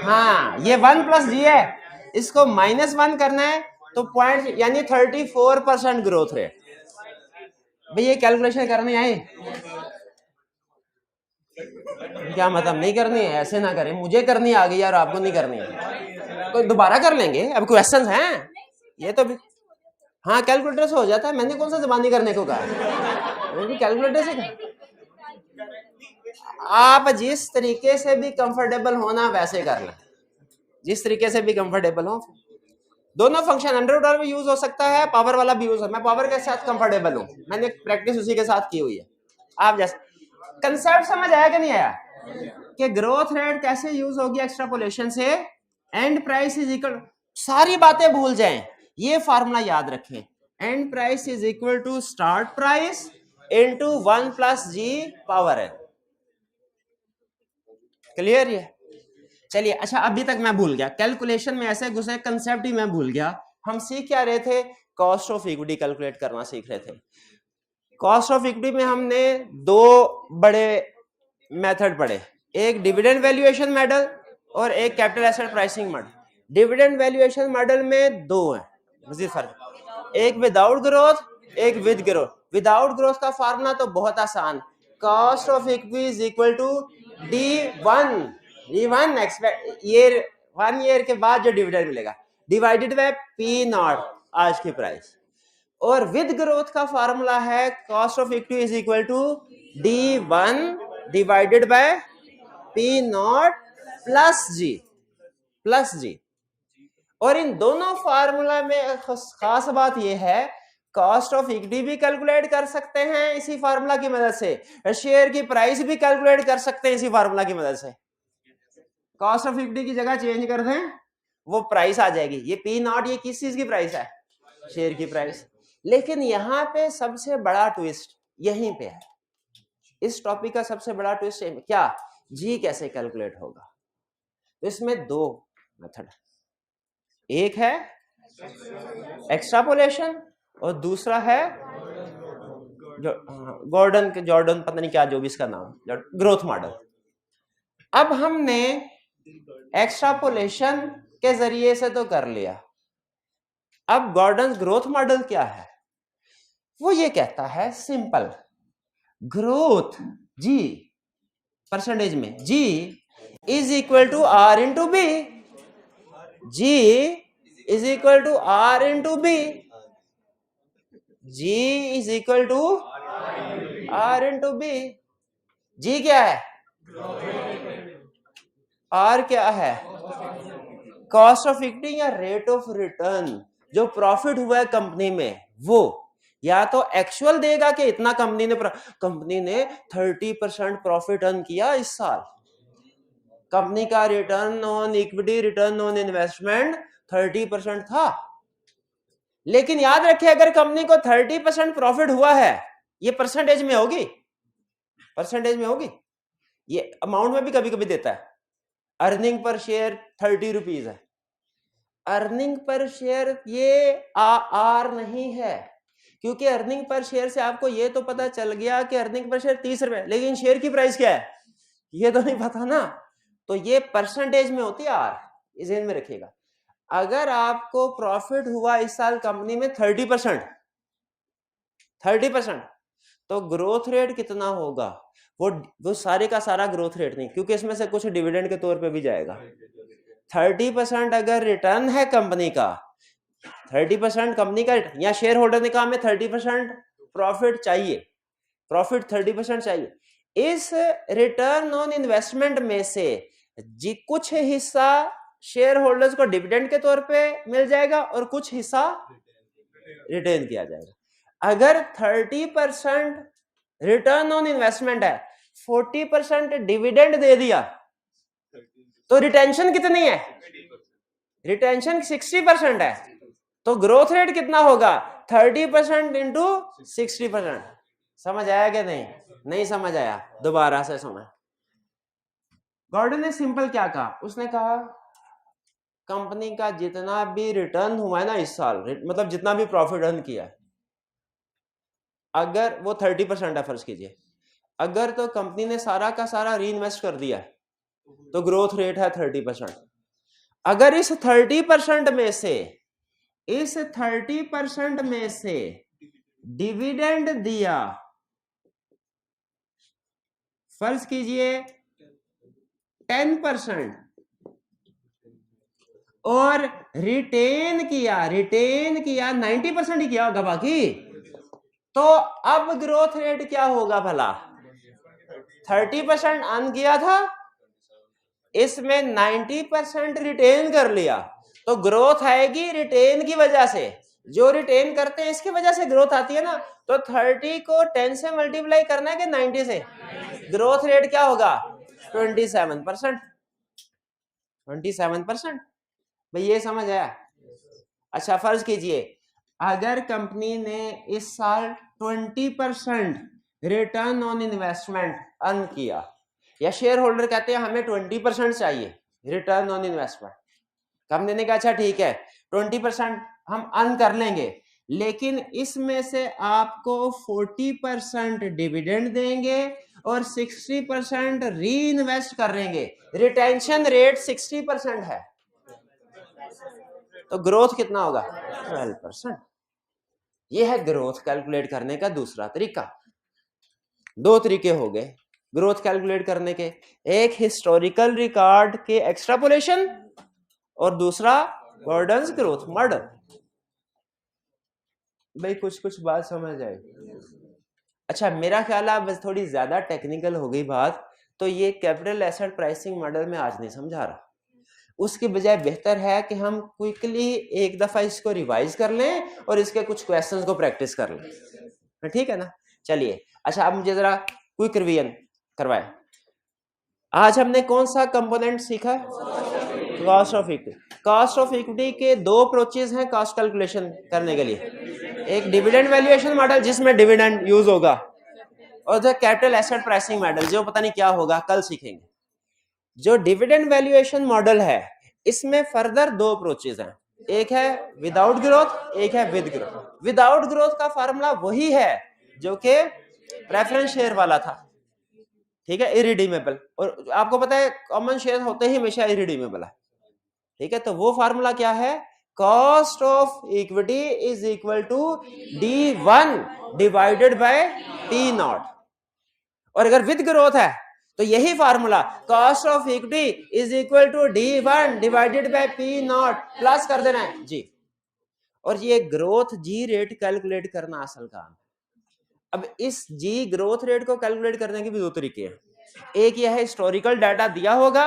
हाँ ये 1 प्लस जी है, इसको -1 करना है तो पॉइंट, यानी 34% ग्रोथ रेट। भाई ये कैलकुलेशन करनी आए क्या मतलब नहीं करनी है, ऐसे ना करें, मुझे करनी आ गई और आपको नहीं करनी है, तो दोबारा कर लेंगे, अब क्वेश्चंस हैं ये तो भी, हाँ कैलकुलेटर से हो जाता है, मैंने कौन सा जबानी करने को कहा, कैलकुलेटर से। आप जिस तरीके से भी कंफर्टेबल होना वैसे कर लें, जिस तरीके से भी कंफर्टेबल हो, दोनों फंक्शन अंडर भी यूज हो सकता है, पावर वाला भी यूज हो, मैं पावर के साथ कंफर्टेबल हूं, मैंने प्रैक्टिस उसी के साथ की हुई है। आप जैसे कंसेप्ट समझ आया कि नहीं आया? कि ग्रोथ रेट कैसे यूज होगी एक्सट्रापोलेशन से, एंड प्राइस इज इक्वल, सारी बातें भूल जाएं, ये फार्मूला याद रखें, end price is equal to start price into 1 plus ji power N. Clear है? चलिए, अच्छा अभी तक मैं भूल गया, कैलकुलेशन में ऐसे घुसे कंसेप्ट ही मैं भूल गया। हम सीख क्या रहे थे? कॉस्ट ऑफ इक्विटी कैलकुलेट करना सीख रहे थे। कॉस्ट ऑफ इक्विटी में हमने दो बड़े मेथड पढ़े, एक डिविडेंड वैल्यूएशन मॉडल और एक capital asset pricing model. Dividend valuation model में दो है मजीद फर्क, एक विदाउट ग्रोथ एक विद ग्रोथ। विदाउट ग्रोथ का फार्मूला तो बहुत आसान, cost of equity is equal to D1 expect year, 1 year के बाद जो डिविडेंड मिलेगा डिवाइडेड बाय पी नॉट आज की प्राइस। और विद ग्रोथ का फार्मूला है cost of equity is equal to D1 divided by P naught plus g. और इन दोनों फार्मूला में खास बात यह है, कॉस्ट ऑफ इक्विटी भी कैलकुलेट कर सकते हैं इसी फार्मूला की मदद से, शेयर की प्राइस भी कैलकुलेट कर सकते हैं इसी फार्मूला की मदद से। कॉस्ट ऑफ इक्विटी की जगह चेंज कर दें, वो प्राइस आ जाएगी, ये पी नॉट, ये किस चीज की प्राइस है? शेयर की प्राइस। लेकिन यहाँ पे सबसे बड़ा ट्विस्ट यहीं पे है, इस टॉपिक का सबसे बड़ा ट्विस्ट क्या, जी कैसे कैलकुलेट होगा। तो इसमें दो मेथड, एक है एक्सट्रापोलेशन और दूसरा है जॉर्डन पता नहीं क्या जो भी इसका नाम, ग्रोथ मॉडल। अब हमने एक्सट्रापोलेशन के जरिए से तो कर लिया, अब गॉर्डन ग्रोथ मॉडल क्या है? वो ये कहता है सिंपल, ग्रोथ जी परसेंटेज में g is equal to r into b, g is equal to r into b, g is equal to r into b. G क्या है? आर क्या है? कॉस्ट ऑफ इक्विटी या रेट ऑफ रिटर्न, जो प्रॉफिट हुआ है कंपनी में वो या तो एक्चुअल देगा कि इतना कंपनी ने 30% प्रॉफिट अर्न किया इस साल, कंपनी का return on equity, return on investment 30% था। लेकिन याद रखिए, अगर कंपनी को 30% प्रॉफिट हुआ है, ये परसेंटेज में होगी, परसेंटेज में होगी, ये अमाउंट में भी कभी कभी देता है। अर्निंग पर शेयर 30 रुपीज है, अर्निंग पर शेयर ये आर नहीं है, क्योंकि अर्निंग पर शेयर से आपको ये तो पता चल गया कि अर्निंग पर शेयर 30 रुपए, लेकिन शेयर की प्राइस क्या है ये तो नहीं पता ना, तो ये परसेंटेज में होती है आर, इस ध्यान में रखिएगा। अगर आपको प्रॉफिट हुआ इस साल कंपनी में 30%, तो ग्रोथ रेट कितना होगा? वो सारे का सारा ग्रोथ रेट नहीं, क्योंकि इसमें से कुछ डिविडेंड के तौर पे भी जाएगा। 30% अगर रिटर्न है कंपनी का, 30% कंपनी का, या शेयर होल्डर ने कहा हमें 30% प्रॉफिट चाहिए, प्रॉफिट 30% चाहिए, इस रिटर्न ऑन इन्वेस्टमेंट में से जी कुछ हिस्सा शेयर होल्डर्स को डिविडेंड के तौर पे मिल जाएगा और कुछ हिस्सा रिटेन किया जाएगा। अगर 30% रिटर्न ऑन इन्वेस्टमेंट है, 40% डिविडेंड दे दिया, तो रिटेंशन कितनी है? रिटेंशन 60% है, तो ग्रोथ रेट कितना होगा? 30% इंटू 60%। समझ आया कि नहीं? नहीं समझ आया, दोबारा से सुना। गॉर्डन ने सिंपल क्या कहा, उसने कहा कंपनी का जितना भी रिटर्न हुआ है ना इस साल, मतलब जितना भी प्रॉफिट अर्न किया है, अगर वो 30% है फर्ज कीजिए, अगर तो कंपनी ने सारा का सारा री इन्वेस्ट कर दिया तो ग्रोथ रेट है 30%। अगर इस 30% में से, इस 30% में से डिविडेंड दिया, फर्ज कीजिए 10%, और रिटेन किया 90% ही किया होगा बाकी, तो अब ग्रोथ रेट क्या होगा भला? 30% अर्न किया था, इसमें 90% रिटेन कर लिया, तो ग्रोथ आएगी रिटेन की वजह से, जो रिटेन करते हैं इसकी वजह से ग्रोथ आती है ना। तो 30 को 10 से मल्टीप्लाई करना है कि 90 से, ग्रोथ रेट क्या होगा? 27%। 27%। भाई ये समझ आया? अच्छा फर्ज कीजिए अगर कंपनी ने इस साल 20% रिटर्न ऑन इन्वेस्टमेंट अर्न किया, या शेयर होल्डर कहते हैं हमें 20% चाहिए रिटर्न ऑन इन्वेस्टमेंट, कंपनी ने कहा अच्छा ठीक है 20% हम अर्न कर लेंगे, लेकिन इसमें से आपको 40% डिविडेंड देंगे और 60% री इन्वेस्ट करेंगे, रिटेंशन रेट 60% है, तो ग्रोथ कितना होगा? 12%। ये है ग्रोथ कैलकुलेट करने का दूसरा तरीका। दो तरीके हो गए ग्रोथ कैलकुलेट करने के, एक हिस्टोरिकल रिकॉर्ड के एक्सट्रापोलेशन और दूसरा गॉर्डन्स ग्रोथ मॉडल। भाई कुछ कुछ बात समझ आई? अच्छा मेरा ख्याल है बस थोड़ी ज्यादा टेक्निकल हो गई बात, तो ये कैपिटल एसेट प्राइसिंग मॉडल में आज नहीं समझा रहा, उसके बजाय बेहतर है कि हम क्विकली एक दफा इसको रिवाइज कर लें और इसके कुछ क्वेश्चंस को प्रैक्टिस कर लें, ठीक है ना? चलिए अच्छा अब मुझे जरा क्विक रिवीजन करवाएं। आज हमने कौन सा कंपोनेंट सीखा? Cost of equity. Cost of equity के दो अप्रोचेस हैं कॉस्ट कैलकुलेशन करने के लिए, एक डिविडेंड वैल्यूएशन मॉडल जिसमें डिविडेंड यूज होगा, और जो कैपिटल एसेट प्राइसिंग मॉडल जो पता नहीं क्या होगा कल सीखेंगे। जो डिविडेंड वैल्यूएशन मॉडल है इसमें फर्दर दो अप्रोचेस हैं, एक है विदाउट ग्रोथ, एक है विद ग्रोथ। विदाउट ग्रोथ का फार्मूला वही है जो कि प्रेफरेंस शेयर वाला था, ठीक है, इरिडीमेबल, और आपको पता है कॉमन शेयर होते ही हमेशा इरिडीमेबल है, ठीक है, तो वो फार्मूला क्या है? Cost of equity is equal to D1 divided by P0। और अगर विद ग्रोथ है तो यही formula cost of equity is equal to D1 divided by P0 plus कर देना है जी। और ये ग्रोथ जी रेट कैलकुलेट करना असल काम। अब इस जी ग्रोथ रेट को कैलकुलेट करने के भी दो तरीके हैं, एक यह है हिस्टोरिकल डाटा दिया होगा,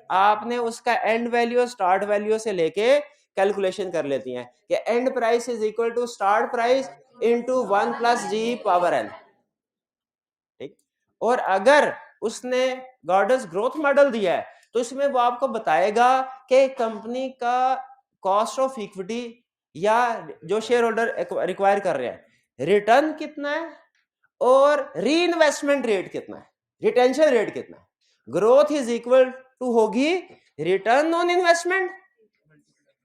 आपने उसका एंड वैल्यू स्टार्ट वैल्यू से लेके कैलकुलेशन कर लेती हैं कि end price is equal to start price into 1 plus ji power N, ठीक। और अगर उसने गॉर्डन्स ग्रोथ मॉडल दिया है तो इसमें वो आपको बताएगा कि कंपनी का कॉस्ट ऑफ इक्विटी या जो शेयर होल्डर रिक्वायर कर रहे हैं रिटर्न कितना है और री इन्वेस्टमेंट रेट कितना है, रिटेंशन रेट कितना है। ग्रोथ इज इक्वल टू होगी return on investment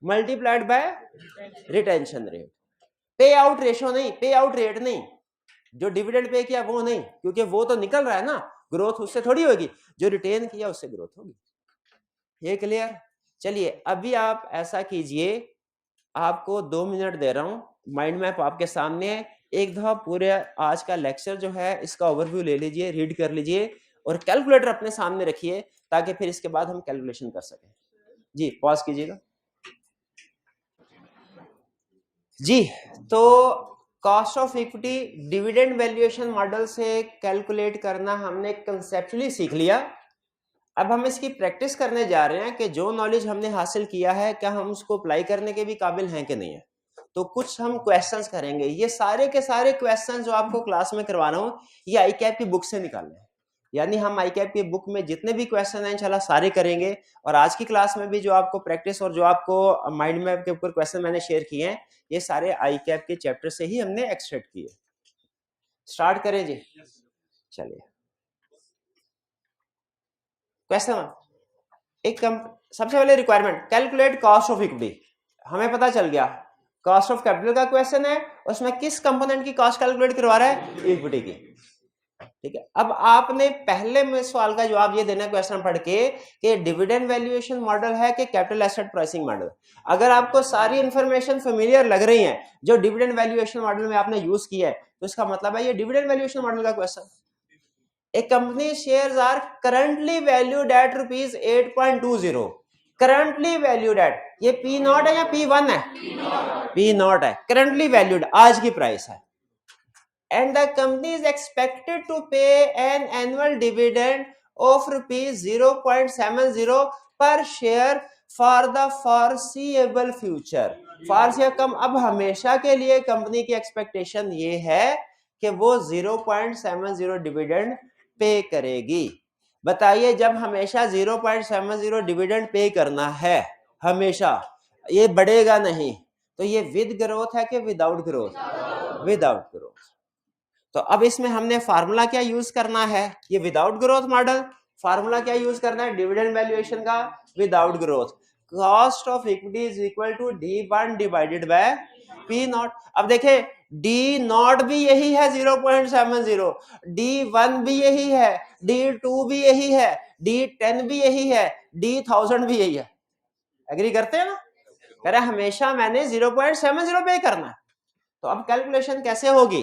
multiplied by retention rate. पे आउट रेशो नहीं, पे आउट रेट नहीं, जो डिविडेंड पे किया वो नहीं, क्योंकि वो तो निकल रहा है ना, ग्रोथ उससे थोड़ी होगी, जो रिटेन किया उससे ग्रोथ होगी। ये क्लियर? चलिए अभी आप ऐसा कीजिए, आपको 2 मिनट दे रहा हूं, माइंड मैप आपके सामने है, एक दफा पूरे आज का लेक्चर जो है इसका ओवरव्यू ले लीजिए, रीड कर लीजिए और कैलकुलेटर अपने सामने रखिए ताकि फिर इसके बाद हम कैलकुलेशन कर सकें। जी पॉज कीजिएगा जी। तो cost of equity dividend valuation model से कैलकुलेट करना हमने कंसेप्चुअली सीख लिया। अब हम इसकी प्रैक्टिस करने जा रहे हैं कि जो नॉलेज हमने हासिल किया है क्या हम उसको अप्लाई करने के भी काबिल हैं कि नहीं है। तो कुछ हम क्वेश्चंस करेंगे, ये सारे के सारे क्वेश्चंस जो आपको क्लास में करवा रहा हूँ ये आईकैप की बुक से निकालने हैं, यानी हम आईकैप की बुक में जितने भी क्वेश्चन हैं इंशाल्लाह सारे करेंगे। और आज की क्लास में भी जो आपको प्रैक्टिस और जो आपको माइंड मैप के ऊपर क्वेश्चन मैंने शेयर किए हैं ये सारे आईकैप के चैप्टर से ही हमने एक्सट्रैक्ट किए। स्टार्ट करें जी। चलिए क्वेश्चन एक सबसे पहले requirement calculate cost of equity, हमें पता चल गया कॉस्ट ऑफ कैपिटल का क्वेश्चन है, उसमें किस कंपोनेंट की कॉस्ट कैलकुलेट करवा रहा है? इक्विटी की, ठीक है। अब आपने पहले में सवाल का जवाब ये देना क्वेश्चन पढ़ के कि डिविडेंड वैल्यूएशन मॉडल है कि कैपिटल एसेट प्राइसिंग मॉडल। अगर आपको सारी इंफॉर्मेशन फेमिलियर लग रही है जो डिविडेंड वैल्यूएशन मॉडल में आपने यूज किया है तो इसका मतलब है ये डिविडेंड वैल्यूएशन मॉडल का question. A company shares are currently valued at rupees 8.20, currently valued at, ये P0 है या P1 है? P0 है, currently valued आज की प्राइस है। And the company is expected to pay an annual dividend of rupees 0.70 per share for the foreseeable future। For से कम अब हमेशा के लिए कंपनी की एक्सपेक्टेशन ये है कि वो 0.70 डिविडेंड पे करेगी। बताइए जब हमेशा 0.70 डिविडेंड पे करना है, हमेशा ये बढ़ेगा नहीं, तो ये विद ग्रोथ है कि विदाउट ग्रोथ? Without growth. तो अब इसमें हमने फार्मूला क्या यूज करना है? ये विदाउट ग्रोथ मॉडल, फार्मूला क्या यूज करना है डिविडेंड वैल्यूएशन का? Without growth. Cost of equity is equal to D1 divided by P nought. अब देखे D नॉट भी यही है 0.70, D1 भी यही है, D2 भी यही है, D10 भी यही है, D1000 भी यही है। एग्री करते हैं ना? कह रहे हमेशा मैंने 0.70 पे करना है। तो अब कैलकुलेशन कैसे होगी?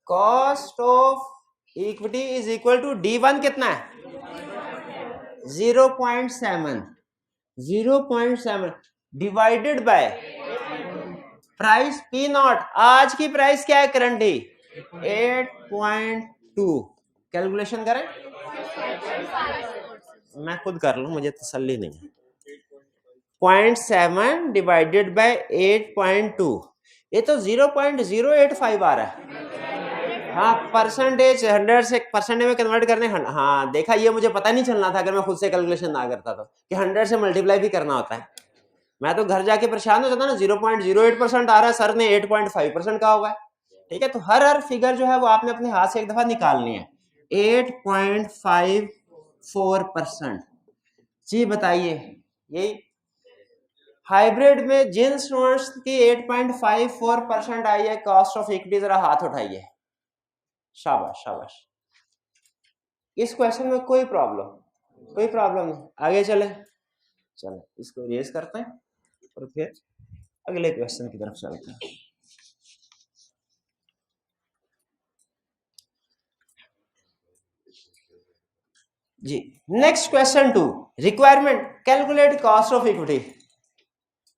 Cost of equity is equal to D1 कितना है? 0.7 divided by price P nought. आज की प्राइस क्या है करंटली? 8.2। कैलकुलेशन करें, मैं खुद कर लूं, मुझे तसल्ली नहीं है। 0.7 डिवाइडेड बाय 8.2, ये तो 0.085 आ रहा है। हाँ, परसेंटेज 100 से परसेंटेज में कन्वर्ट करने, हाँ देखा, ये मुझे पता नहीं चलना था अगर मैं खुद से कैलकुलेशन ना करता तो, कि 100 से मल्टीप्लाई भी करना होता है। मैं तो घर जाके परेशान हो जाता ना, 0.08% आ रहा है, सर ने 8.5% कहा हुआ है। ठीक है, तो हर फिगर जो है वो आपने अपने हाथ से एक दफा निकालनी है। 8.54%। जी बताइए, यही हाइब्रिड में जिन स्टूडेंट्स की 8.54% आई है कॉस्ट ऑफ इक्विटी, जरा हाथ उठाइए। शाबाश शाबाश। इस क्वेश्चन में कोई प्रॉब्लम नहीं। आगे चले इसको रेज करते हैं और फिर अगले क्वेश्चन की तरफ चलते हैं। जी next question 2, requirement calculate cost of equity.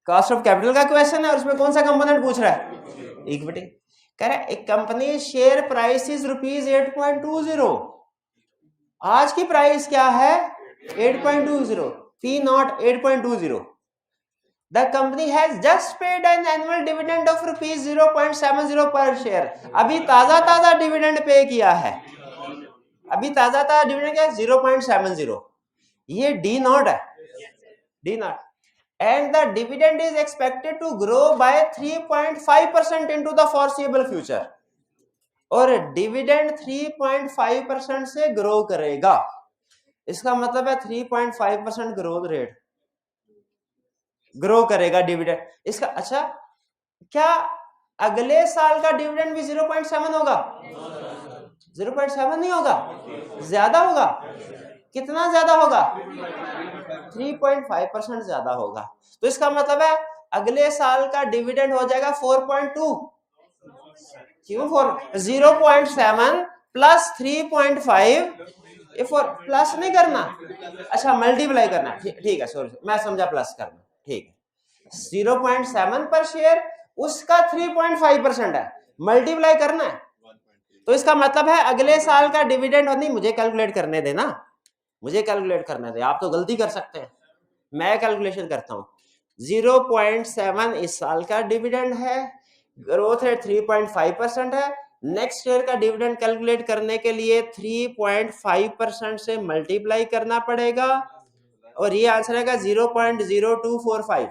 Cost of capital का क्वेश्चन है और उसमें कौन सा कंपोनेंट पूछ रहा है? इक्विटी। कह रहा है एक कंपनी शेयर प्राइस इज ₹8.20। आज की प्राइस क्या है? 8.20, P not 8.20। The company has just paid an annual dividend of ₹0.70 per share। अभी ताजा डिविडेंड पे किया है, अभी ताजा डिविडेंड क्या है? 0.70। ये D नॉट है, D not. And the dividend is expected to grow by 3.5% into the foreseeable future। और डिविडेंड 3.5% से ग्रो करेगा। इसका मतलब है 3.5% ग्रोथ रेट, ग्रो करेगा डिविडेंड इसका। अच्छा, क्या अगले साल का डिविडेंड भी 0.7 होगा? 0.7 नहीं होगा, ज्यादा होगा। कितना ज्यादा होगा? 3.5% ज्यादा होगा। तो इसका मतलब है अगले साल का डिविडेंड हो जाएगा 4.2। क्यों 0.7 प्लस 3.5, ये प्लस नहीं करना, अच्छा मल्टीप्लाई करना। ठीक है, सॉरी मैं समझा प्लस करना। ठीक है, 0.7 पर शेयर, उसका 3.5% है, मल्टीप्लाई करना है। तो इसका मतलब है अगले साल का डिविडेंड, नहीं मुझे कैलकुलेट करने देना, मुझे कैलकुलेट करने दे, आप तो गलती कर सकते हैं, मैं कैलकुलेशन करता हूं। 0.7 इस साल का डिविडेंड है, ग्रोथ रेट 3.5% है। नेक्स्ट ईयर का डिविडेंड कैलकुलेट करने के लिए 3.5% से मल्टीप्लाई करना पड़ेगा और ये आंसर आएगा 0.0245।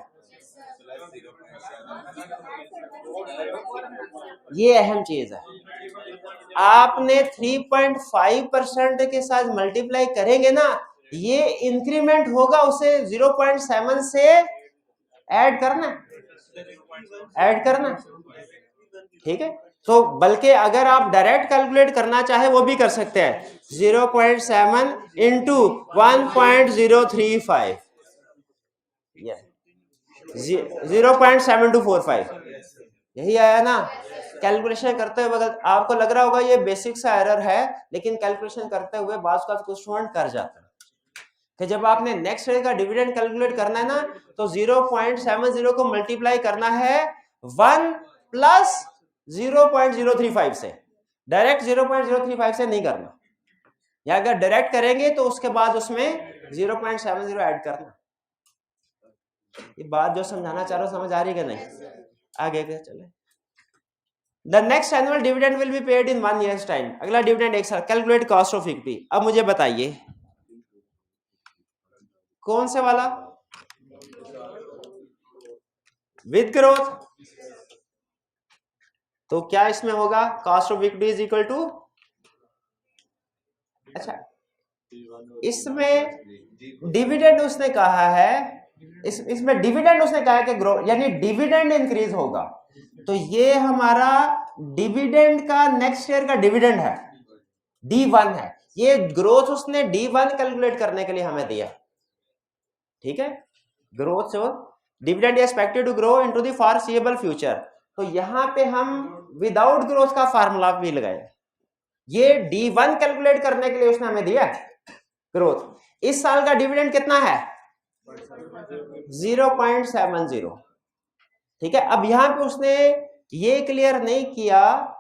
ये अहम चीज है, आपने 3.5% के साथ मल्टीप्लाई करेंगे ना, ये इंक्रीमेंट होगा, उसे 0.7 से ऐड करना, ठीक है। तो बल्कि अगर आप डायरेक्ट कैलकुलेट करना चाहे वो भी कर सकते हैं, 0.7 इंटू 1.035, 0.7245, यही आया ना। कैलकुलेशन करते हुए आपको लग रहा होगा ये बेसिक सा एरर है, लेकिन कैलकुलेशन करते हुए बात का कुछ स्टूडेंट कर जाता है कि जब आपने नेक्स्ट ईयर का डिविडेंड कैलकुलेट करना है ना, तो 0.70 को मल्टीप्लाई करना है 1 प्लस 0.035 से, डायरेक्ट 0.035 से नहीं करना, या अगर डायरेक्ट करेंगे तो उसके बाद उसमें 0.70 ऐड करना। ये बात जो समझाना चाह रहा हूं समझ आ रही है कि नहीं? आगे चले। The next annual dividend will be paid in 1 years time, अगला डिविडेंड एक साल। Calculate cost of equity. अब मुझे बताइए कौन से वाला, विद ग्रोथ। तो क्या इसमें होगा, cost of equity is equal to, अच्छा इसमें डिविडेंड उसने कहा है, इसमें डिविडेंड उसने कहा है कि ग्रोथ यानी डिविडेंड इंक्रीज होगा, तो ये हमारा डिविडेंड का नेक्स्ट ईयर का डिविडेंड है, D1 है। ये ग्रोथ उसने D1 कैलकुलेट करने के लिए हमें दिया, ठीक है। ग्रोथ से dividend expected to grow into the foreseeable future, तो यहां पे हम विदाउट ग्रोथ का फार्मूला भी लगाए। ये D1 कैलकुलेट करने के लिए उसने हमें दिया ग्रोथ। इस साल का डिविडेंड कितना है, 0.70, ठीक है। अब यहां पे उसने ये क्लियर नहीं किया,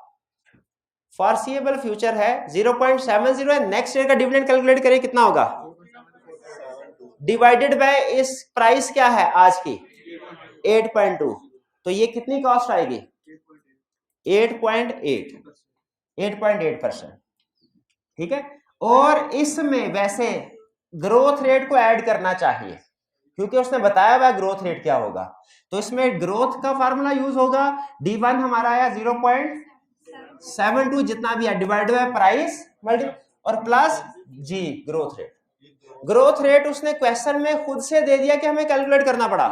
फॉरसीएबल फ्यूचर है 0.70 है, नेक्स्ट ईयर का डिविडेंड कैलकुलेट करें कितना होगा, डिवाइडेड बाय इस प्राइस क्या है आज की 8.2, तो ये कितनी कॉस्ट आएगी 8.8%, ठीक है। और इसमें वैसे ग्रोथ रेट को ऐड करना चाहिए क्योंकि उसने बताया हुआ ग्रोथ रेट क्या होगा, तो इसमें ग्रोथ का फार्मूला यूज होगा। D1 हमारा आया 0.72 जितना भी है, डिवाइड बाय प्राइस मल्टी और प्लस जी ग्रोथ रेट। ग्रोथ रेट उसने क्वेश्चन में खुद से दे दिया कि हमें कैलकुलेट करना पड़ा,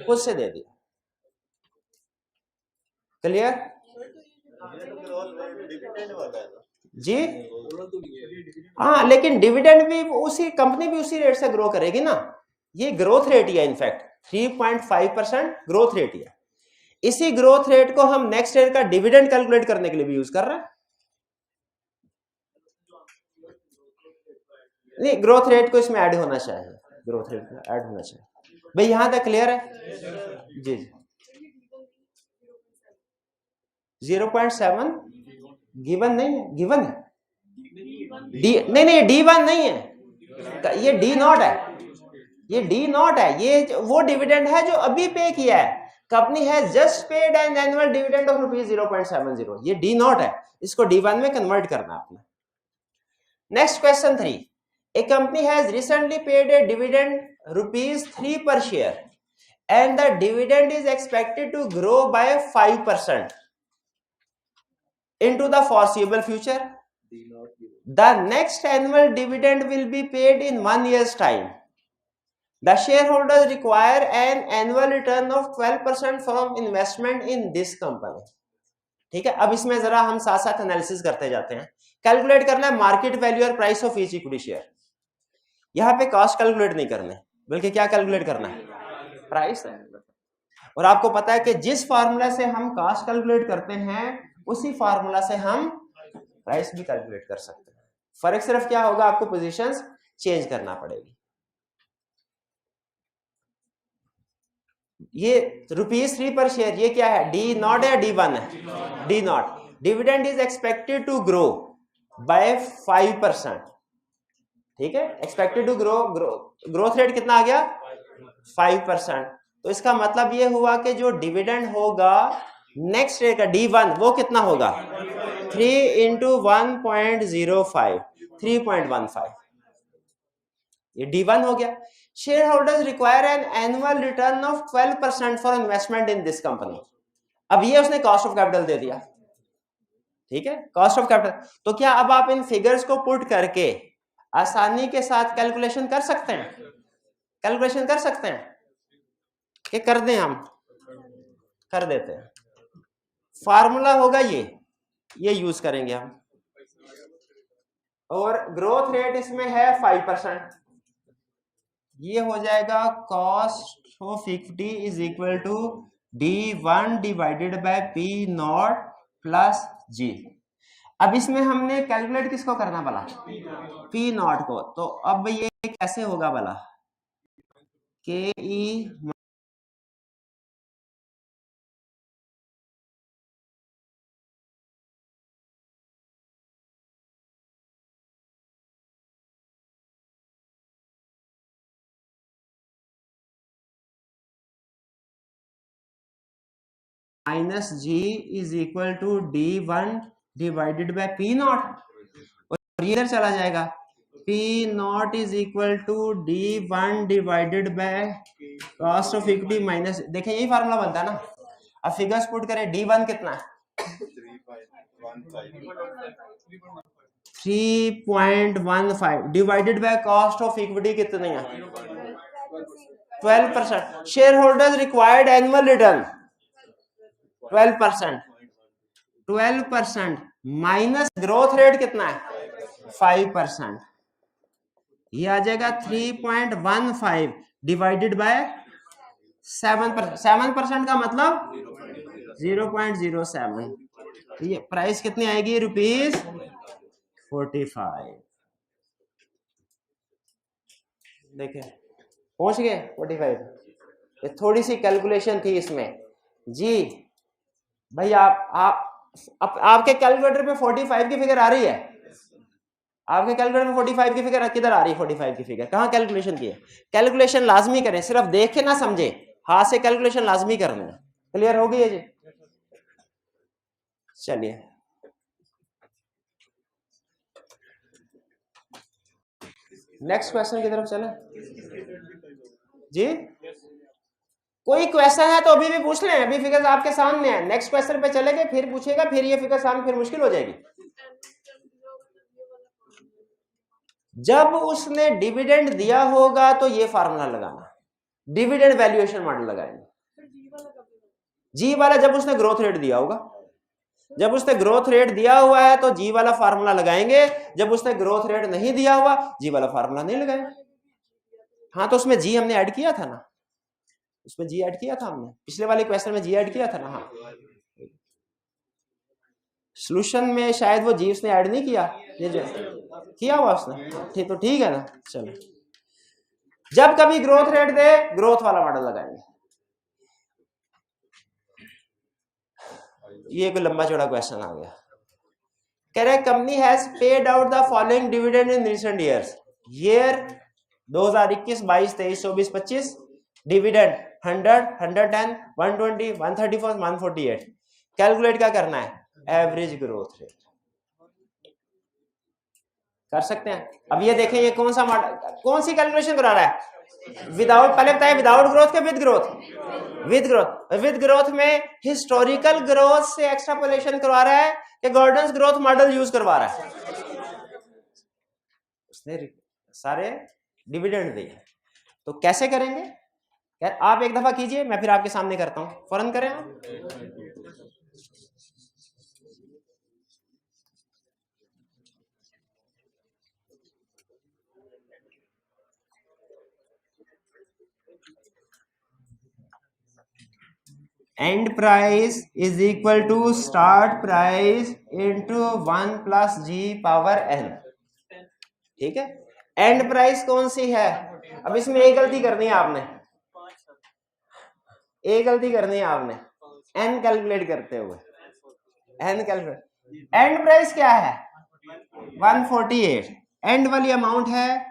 खुद से दे दिया। क्लियर जी। हाँ लेकिन डिविडेंड भी उसी कंपनी भी उसी रेट से ग्रो करेगी ना, ये ग्रोथ रेट ही है, इनफैक्ट 3.5% ग्रोथ रेट ही है। इसी ग्रोथ रेट को हम नेक्स्ट ईयर का डिविडेंड कैलकुलेट करने के लिए भी यूज कर रहे हैं। नहीं ग्रोथ रेट को इसमें ऐड होना चाहिए, ग्रोथ रेट में ऐड होना चाहिए भाई। यहां तक क्लियर है जी जी। 0.7 गिवन नहीं है, गिवन है डी, नहीं D1 नहीं है, ये D0 है, ये D0 है, ये वो डिविडेंड है जो अभी पे किया है। कंपनी है just paid an annual dividend of ₹0.70, ये D0 है, इसको D1 में कन्वर्ट करना आपने। Next question 3, a company has recently paid a dividend ₹3 per share and the dividend is expected to grow by 5% into the foreseeable future. The next annual dividend will be paid in 1 year's time. The shareholders require an annual return of 12% from investment in this company. ठीक है, अब इसमें जरा हम साथ साथ एनालिसिस करते जाते हैं। कैलकुलेट करना है मार्केट वैल्यू और price of each equity share. यहां पे कॉस्ट कैलकुलेट नहीं करने, बल्कि क्या कैलकुलेट करना है, प्राइस है। और आपको पता है कि जिस फार्मूला से हम कॉस्ट कैलकुलेट करते हैं उसी फार्मूला से हम प्राइस भी कैलकुलेट कर सकते हैं। फर्क सिर्फ क्या होगा, आपको पोजीशंस चेंज करना पड़ेगी। ये ₹3 पर शेयर, ये क्या है, D0 या D1 है, D0। Dividend is expected to grow by 5%, ठीक है। Expected to grow, growth rate कितना आ गया 5%, तो इसका मतलब ये हुआ कि जो डिविडेंड होगा नेक्स्ट ईयर का D1 वो कितना होगा 3 इंटू 1.05, 3.15, ये D1 हो गया। Share holders require an annual return of 12% for investment in this company. अब ये उसने कॉस्ट ऑफ कैपिटल दे दिया, ठीक है, कॉस्ट ऑफ कैपिटल। तो क्या अब आप इन फिगर्स को पुट करके आसानी के साथ कैलकुलेशन कर सकते हैं, कैलकुलेशन कर सकते हैं कि कर दें, हम कर देते हैं। फार्मूला होगा ये यूज करेंगे हम, और ग्रोथ रेट इसमें है 5%, ये हो जाएगा cost of equity is equal to D1 divided by P0 plus G। अब इसमें हमने कैलकुलेट किसको करना बोला, P0 को, तो अब ये कैसे होगा बोला, KE minus G is equal to D1 divided by P nought, और ये इधर चला जाएगा, P nought is equal to D1 divided by cost of equity minus, देखें यही फार्मूला बनता है ना। अब फिगर्स पुट करें, D1 कितना है 3.15 divided by cost of equity कितनी है 12%। Share holders required annual return 12% minus growth rate कितना है 5%, ये आ जाएगा 3.15 डिवाइडेड बाय 7% का मतलब 0.07, ये प्राइस कितनी आएगी ₹45। देखें पहुंच गए 45। ये थोड़ी सी कैलकुलेशन थी इसमें जी भाई। आपके कैलकुलेटर पे 45 की फिगर आ रही है, आपके कैलकुलेटर में 45 की फिगर किधर आ रही है 45 की फिगर कहाँ कैलकुलेशन की है। कैलकुलेशन लाजमी करें, सिर्फ देख के ना समझे, हाथ से कैलकुलेशन लाजमी करना है। क्लियर हो गई है जी। चलिए नेक्स्ट क्वेश्चन की तरफ चले जी। कोई क्वेश्चन है तो अभी भी पूछ लें, अभी फिगर्स आपके सामने है। नेक्स्ट क्वेश्चन पे चले गए फिर पूछेगा, फिर ये फिगर सामने, फिर मुश्किल हो जाएगी। जब उसने डिविडेंड दिया होगा तो ये फार्मूला लगाना, डिविडेंड वैल्यूएशन मॉडल लगाएंगे। जी वाला जब उसने ग्रोथ रेट दिया होगा, जब उसने ग्रोथ रेट दिया हुआ है तो जी वाला फार्मूला लगाएंगे, जब उसने ग्रोथ रेट नहीं दिया हुआ जी वाला फार्मूला नहीं लगाएंगे। हाँ तो उसमें जी हमने ऐड किया था ना, उसमें जी ऐड किया था हमने, पिछले वाले क्वेश्चन में जी ऐड किया था ना। हाँ सॉल्यूशन में शायद वो जी उसने ऐड नहीं किया, ये जो किया हुआ उसने, ठीक तो ठीक है ना। चलो जब कभी ग्रोथ रेट दे ग्रोथ वाला मॉडल लगाएंगे। ये कोई लंबा चौड़ा क्वेश्चन आ गया। कह रहे company has paid out the following dividend in recent years. Year 2021, 22, 23, 24, 25 dividend 100, 110, 120, 134, 148। Calculate क्या करना है एवरेज ग्रोथ रेट कर सकते हैं। अब ये देखें ये कौन सा मॉडल, कौन सी कैलकुलेशन करा रहा है विदाउट, पहले बताइए विदाउट ग्रोथ के with growth, with growth. With growth में हिस्टोरिकल ग्रोथ से एक्सट्रापोलेशन करवा रहा है कि गॉर्डन्स ग्रोथ मॉडल यूज करवा रहा है। उसने सारे डिविडेंड दिए तो कैसे करेंगे यार, आप एक दफा कीजिए मैं फिर आपके सामने करता हूं, फौरन करें आप। End price is equal to start price into 1 plus ji power N. ठीक है, एंड प्राइस कौन सी है। अब इसमें एक गलती करनी है आपने, एक गलती करनी है आपने, एन कैलकुलेट करते हुए, एन कैलकुलेट। एंड प्राइस क्या है 148, एंड वाली अमाउंट है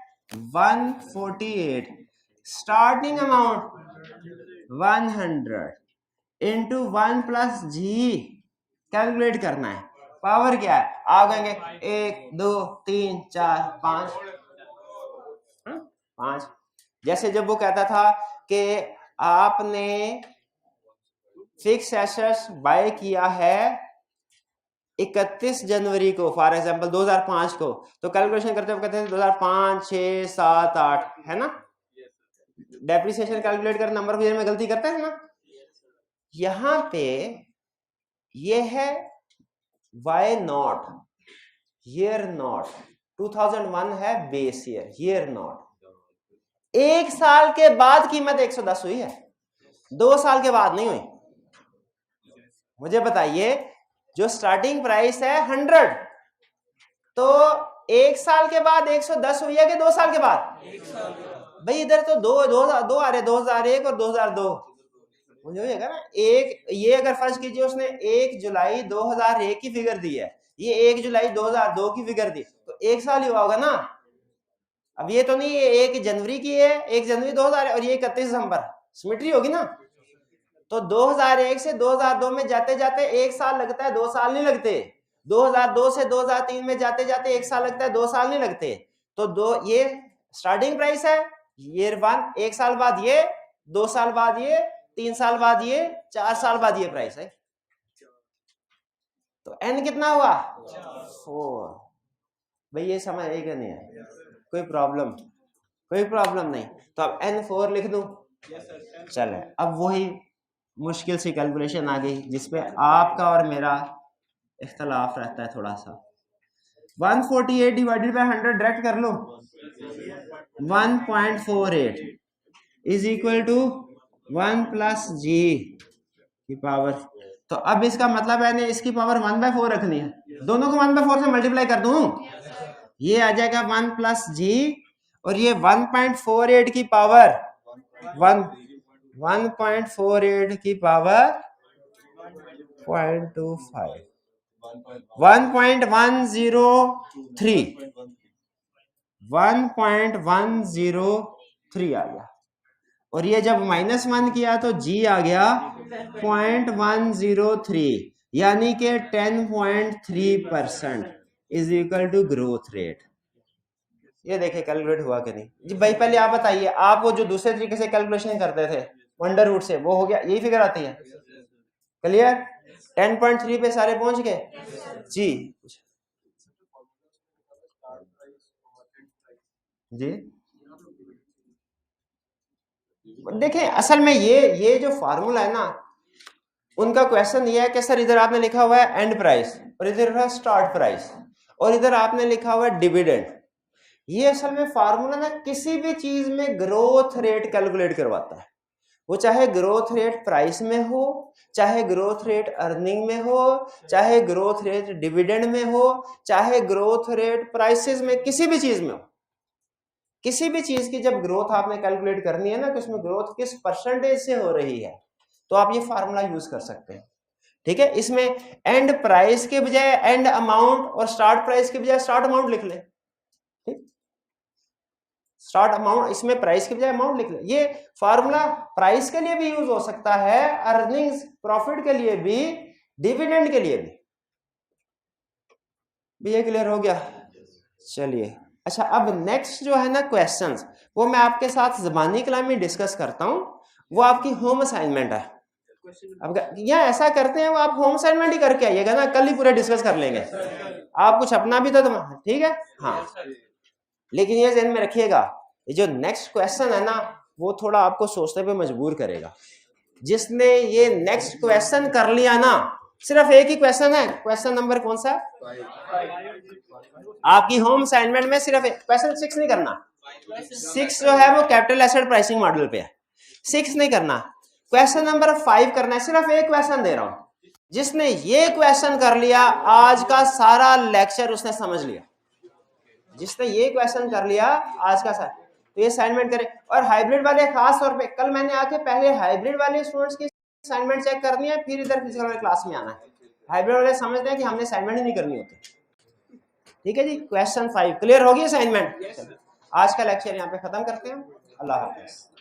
148, स्टार्टिंग अमाउंट 100 इंटू 1 प्लस जी कैलकुलेट करना है। पावर क्या है आप कहेंगे 1 2 3 4 5 5। जैसे जब वो कहता था कि आपने फिक्स एसेट्स बाय किया है 31 जनवरी को फॉर एग्जांपल 2005 को, तो कैलकुलेशन करते हुए कहते हैं 2005 6 7 8 है ना। डेप्रिसिएशन कैलकुलेट कर नंबर में गलती करते हैं ना। यहां पे ये है वाई नॉट, ईयर नॉट, 2001 है बेस ईयर, ईयर नॉट। एक साल के बाद कीमत 110 हुई है, 2 साल के बाद नहीं हुई। मुझे बताइए जो स्टार्टिंग प्राइस है 100, तो एक साल के बाद 110 हुई है कि 2 साल के बाद। भाई इधर तो दो आ रहे, 2001 और 2002 मुझे होगा ना। एक ये अगर फर्ज कीजिए उसने 1 जुलाई 2001 की फिगर दी है, ये 1 जुलाई 2002 की फिगर दी, तो एक साल ही हुआ होगा ना। अब ये तो नहीं 1 जनवरी की है, 1 जनवरी 2000 और ये 31 दिसंबर, सिमेट्री होगी ना। तो 2001 से 2002 में जाते जाते 1 साल लगता है, 2 साल नहीं लगते। 2002 से 2003 में जाते जाते 1 साल लगता है, 2 साल नहीं लगते। तो ये स्टार्टिंग प्राइस है, ईयर 1, 1 साल बाद ये, 2 साल बाद ये, 3 साल बाद ये, 4 साल बाद ये प्राइस है। तो n कितना हुआ? 4। भाई ये समझ आई कि नहीं है? कोई प्रॉब्लम? कोई प्रॉब्लम नहीं। तो अब n4 लिख दूं? चले, अब वही मुश्किल सी कैलकुलेशन आ गई जिसपे आपका और मेरा इख्तलाफ रहता है थोड़ा सा। 148 डिवाइडेड बाय 100 डायरेक्ट कर लो, 1.48 इज इक्वल टू 1 प्लस जी की पावर। तो अब इसका मतलब है इसकी पावर 1/4 रखनी है, दोनों को 1/4 से मल्टीप्लाई कर दूं, ये आ जाएगा 1 प्लस जी, और ये 1.48 की पावर 1.48 की पावर 0.25 1.103 1.103 आ गया। और ये जब -1 किया तो जी आ गया 0.103, यानी कि 10.3% is equal to growth rate. ये देखे कैलकुलेट हुआ कि नहीं जी? भाई पहले आप बताइए, आप वो जो दूसरे तरीके से कैलकुलेशन करते थे अंडर रूट से, वो हो गया, यही फिगर आती है? क्लियर? 10.3 पे सारे पहुंच गए जी? जी देखें, असल में ये जो फार्मूला है ना, उनका क्वेश्चन ये है कि सर इधर आपने लिखा हुआ है एंड प्राइस, और इधर है स्टार्ट प्राइस, और इधर आपने लिखा हुआ है डिविडेंड। ये असल में फार्मूला ना किसी भी चीज में ग्रोथ रेट कैलकुलेट करवाता है, वो चाहे ग्रोथ रेट प्राइस में हो, चाहे ग्रोथ रेट अर्निंग में हो, चाहे ग्रोथ रेट डिविडेंड में हो, चाहे ग्रोथ रेट प्राइसेस में, किसी भी चीज में हो। किसी भी चीज की जब ग्रोथ आपने कैलकुलेट करनी है ना, कि उसमें ग्रोथ किस परसेंटेज से हो रही है, तो आप ये फार्मूला यूज कर सकते हैं। ठीक है, इसमें एंड प्राइस के बजाय एंड अमाउंट, और स्टार्ट प्राइस के बजाय स्टार्ट अमाउंट लिख ले। ठीक, स्टार्ट अमाउंट, इसमें प्राइस के बजाय अमाउंट लिख ले। ये फार्मूला प्राइस के लिए भी यूज हो सकता है, अर्निंग्स प्रॉफिट के लिए भी, डिविडेंड के लिए भी। ये क्लियर हो गया? चलिए, अच्छा अब नेक्स्ट जो है ना क्वेश्चंस, वो मैं आपके साथ ज़बानी कलामी डिस्कस करता हूं, वो आपकी होम असाइनमेंट है। अब यहाँ ऐसा करते हैं, वो आप होम असाइनमेंट ही करके आइएगा ना, कल ही पूरा डिस्कस कर लेंगे। आप कुछ अपना भी तो ठीक है, हाँ। लेकिन ये ध्यान में रखिएगा, ये जो नेक्स्ट क्वेश्चन है ना, वो थोड़ा आपको सोचने पे मजबूर करेगा। जिसने ये नेक्स्ट क्वेश्चन कर लिया ना, सिर्फ एक ही क्वेश्चन है, क्वेश्चन नंबर कौन सा? आपकी होम असाइनमेंट में सिर्फ क्वेश्चन 6 नहीं करना। 6 जो है वो कैपिटल एसेट प्राइसिंग मॉडल पे है, 6 नहीं करना। क्वेश्चन नंबर 5 करना है। सिर्फ एक क्वेश्चन दे रहा हूं, जिसने ये क्वेश्चन कर लिया, आज का सारा लेक्चर उसने समझ लिया। जिसने ये क्वेश्चन कर लिया आज का सारा, तो ये असाइनमेंट करे। और हाइब्रिड वाले खास तौर पे, कल मैंने आके पहले हाइब्रिड वाले स्टूडेंट्स की असाइनमेंट चेक करनी है, फिर इधर फिजिकल वाले क्लास में आना है। हाइब्रिड वाले समझते हैं कि हमने असाइनमेंट ही नहीं करनी होती। ठीक है जी, क्वेश्चन 5 क्लियर होगी असाइनमेंट। आज का लेक्चर यहाँ पे खत्म करते हैं। अल्लाह हाफिज।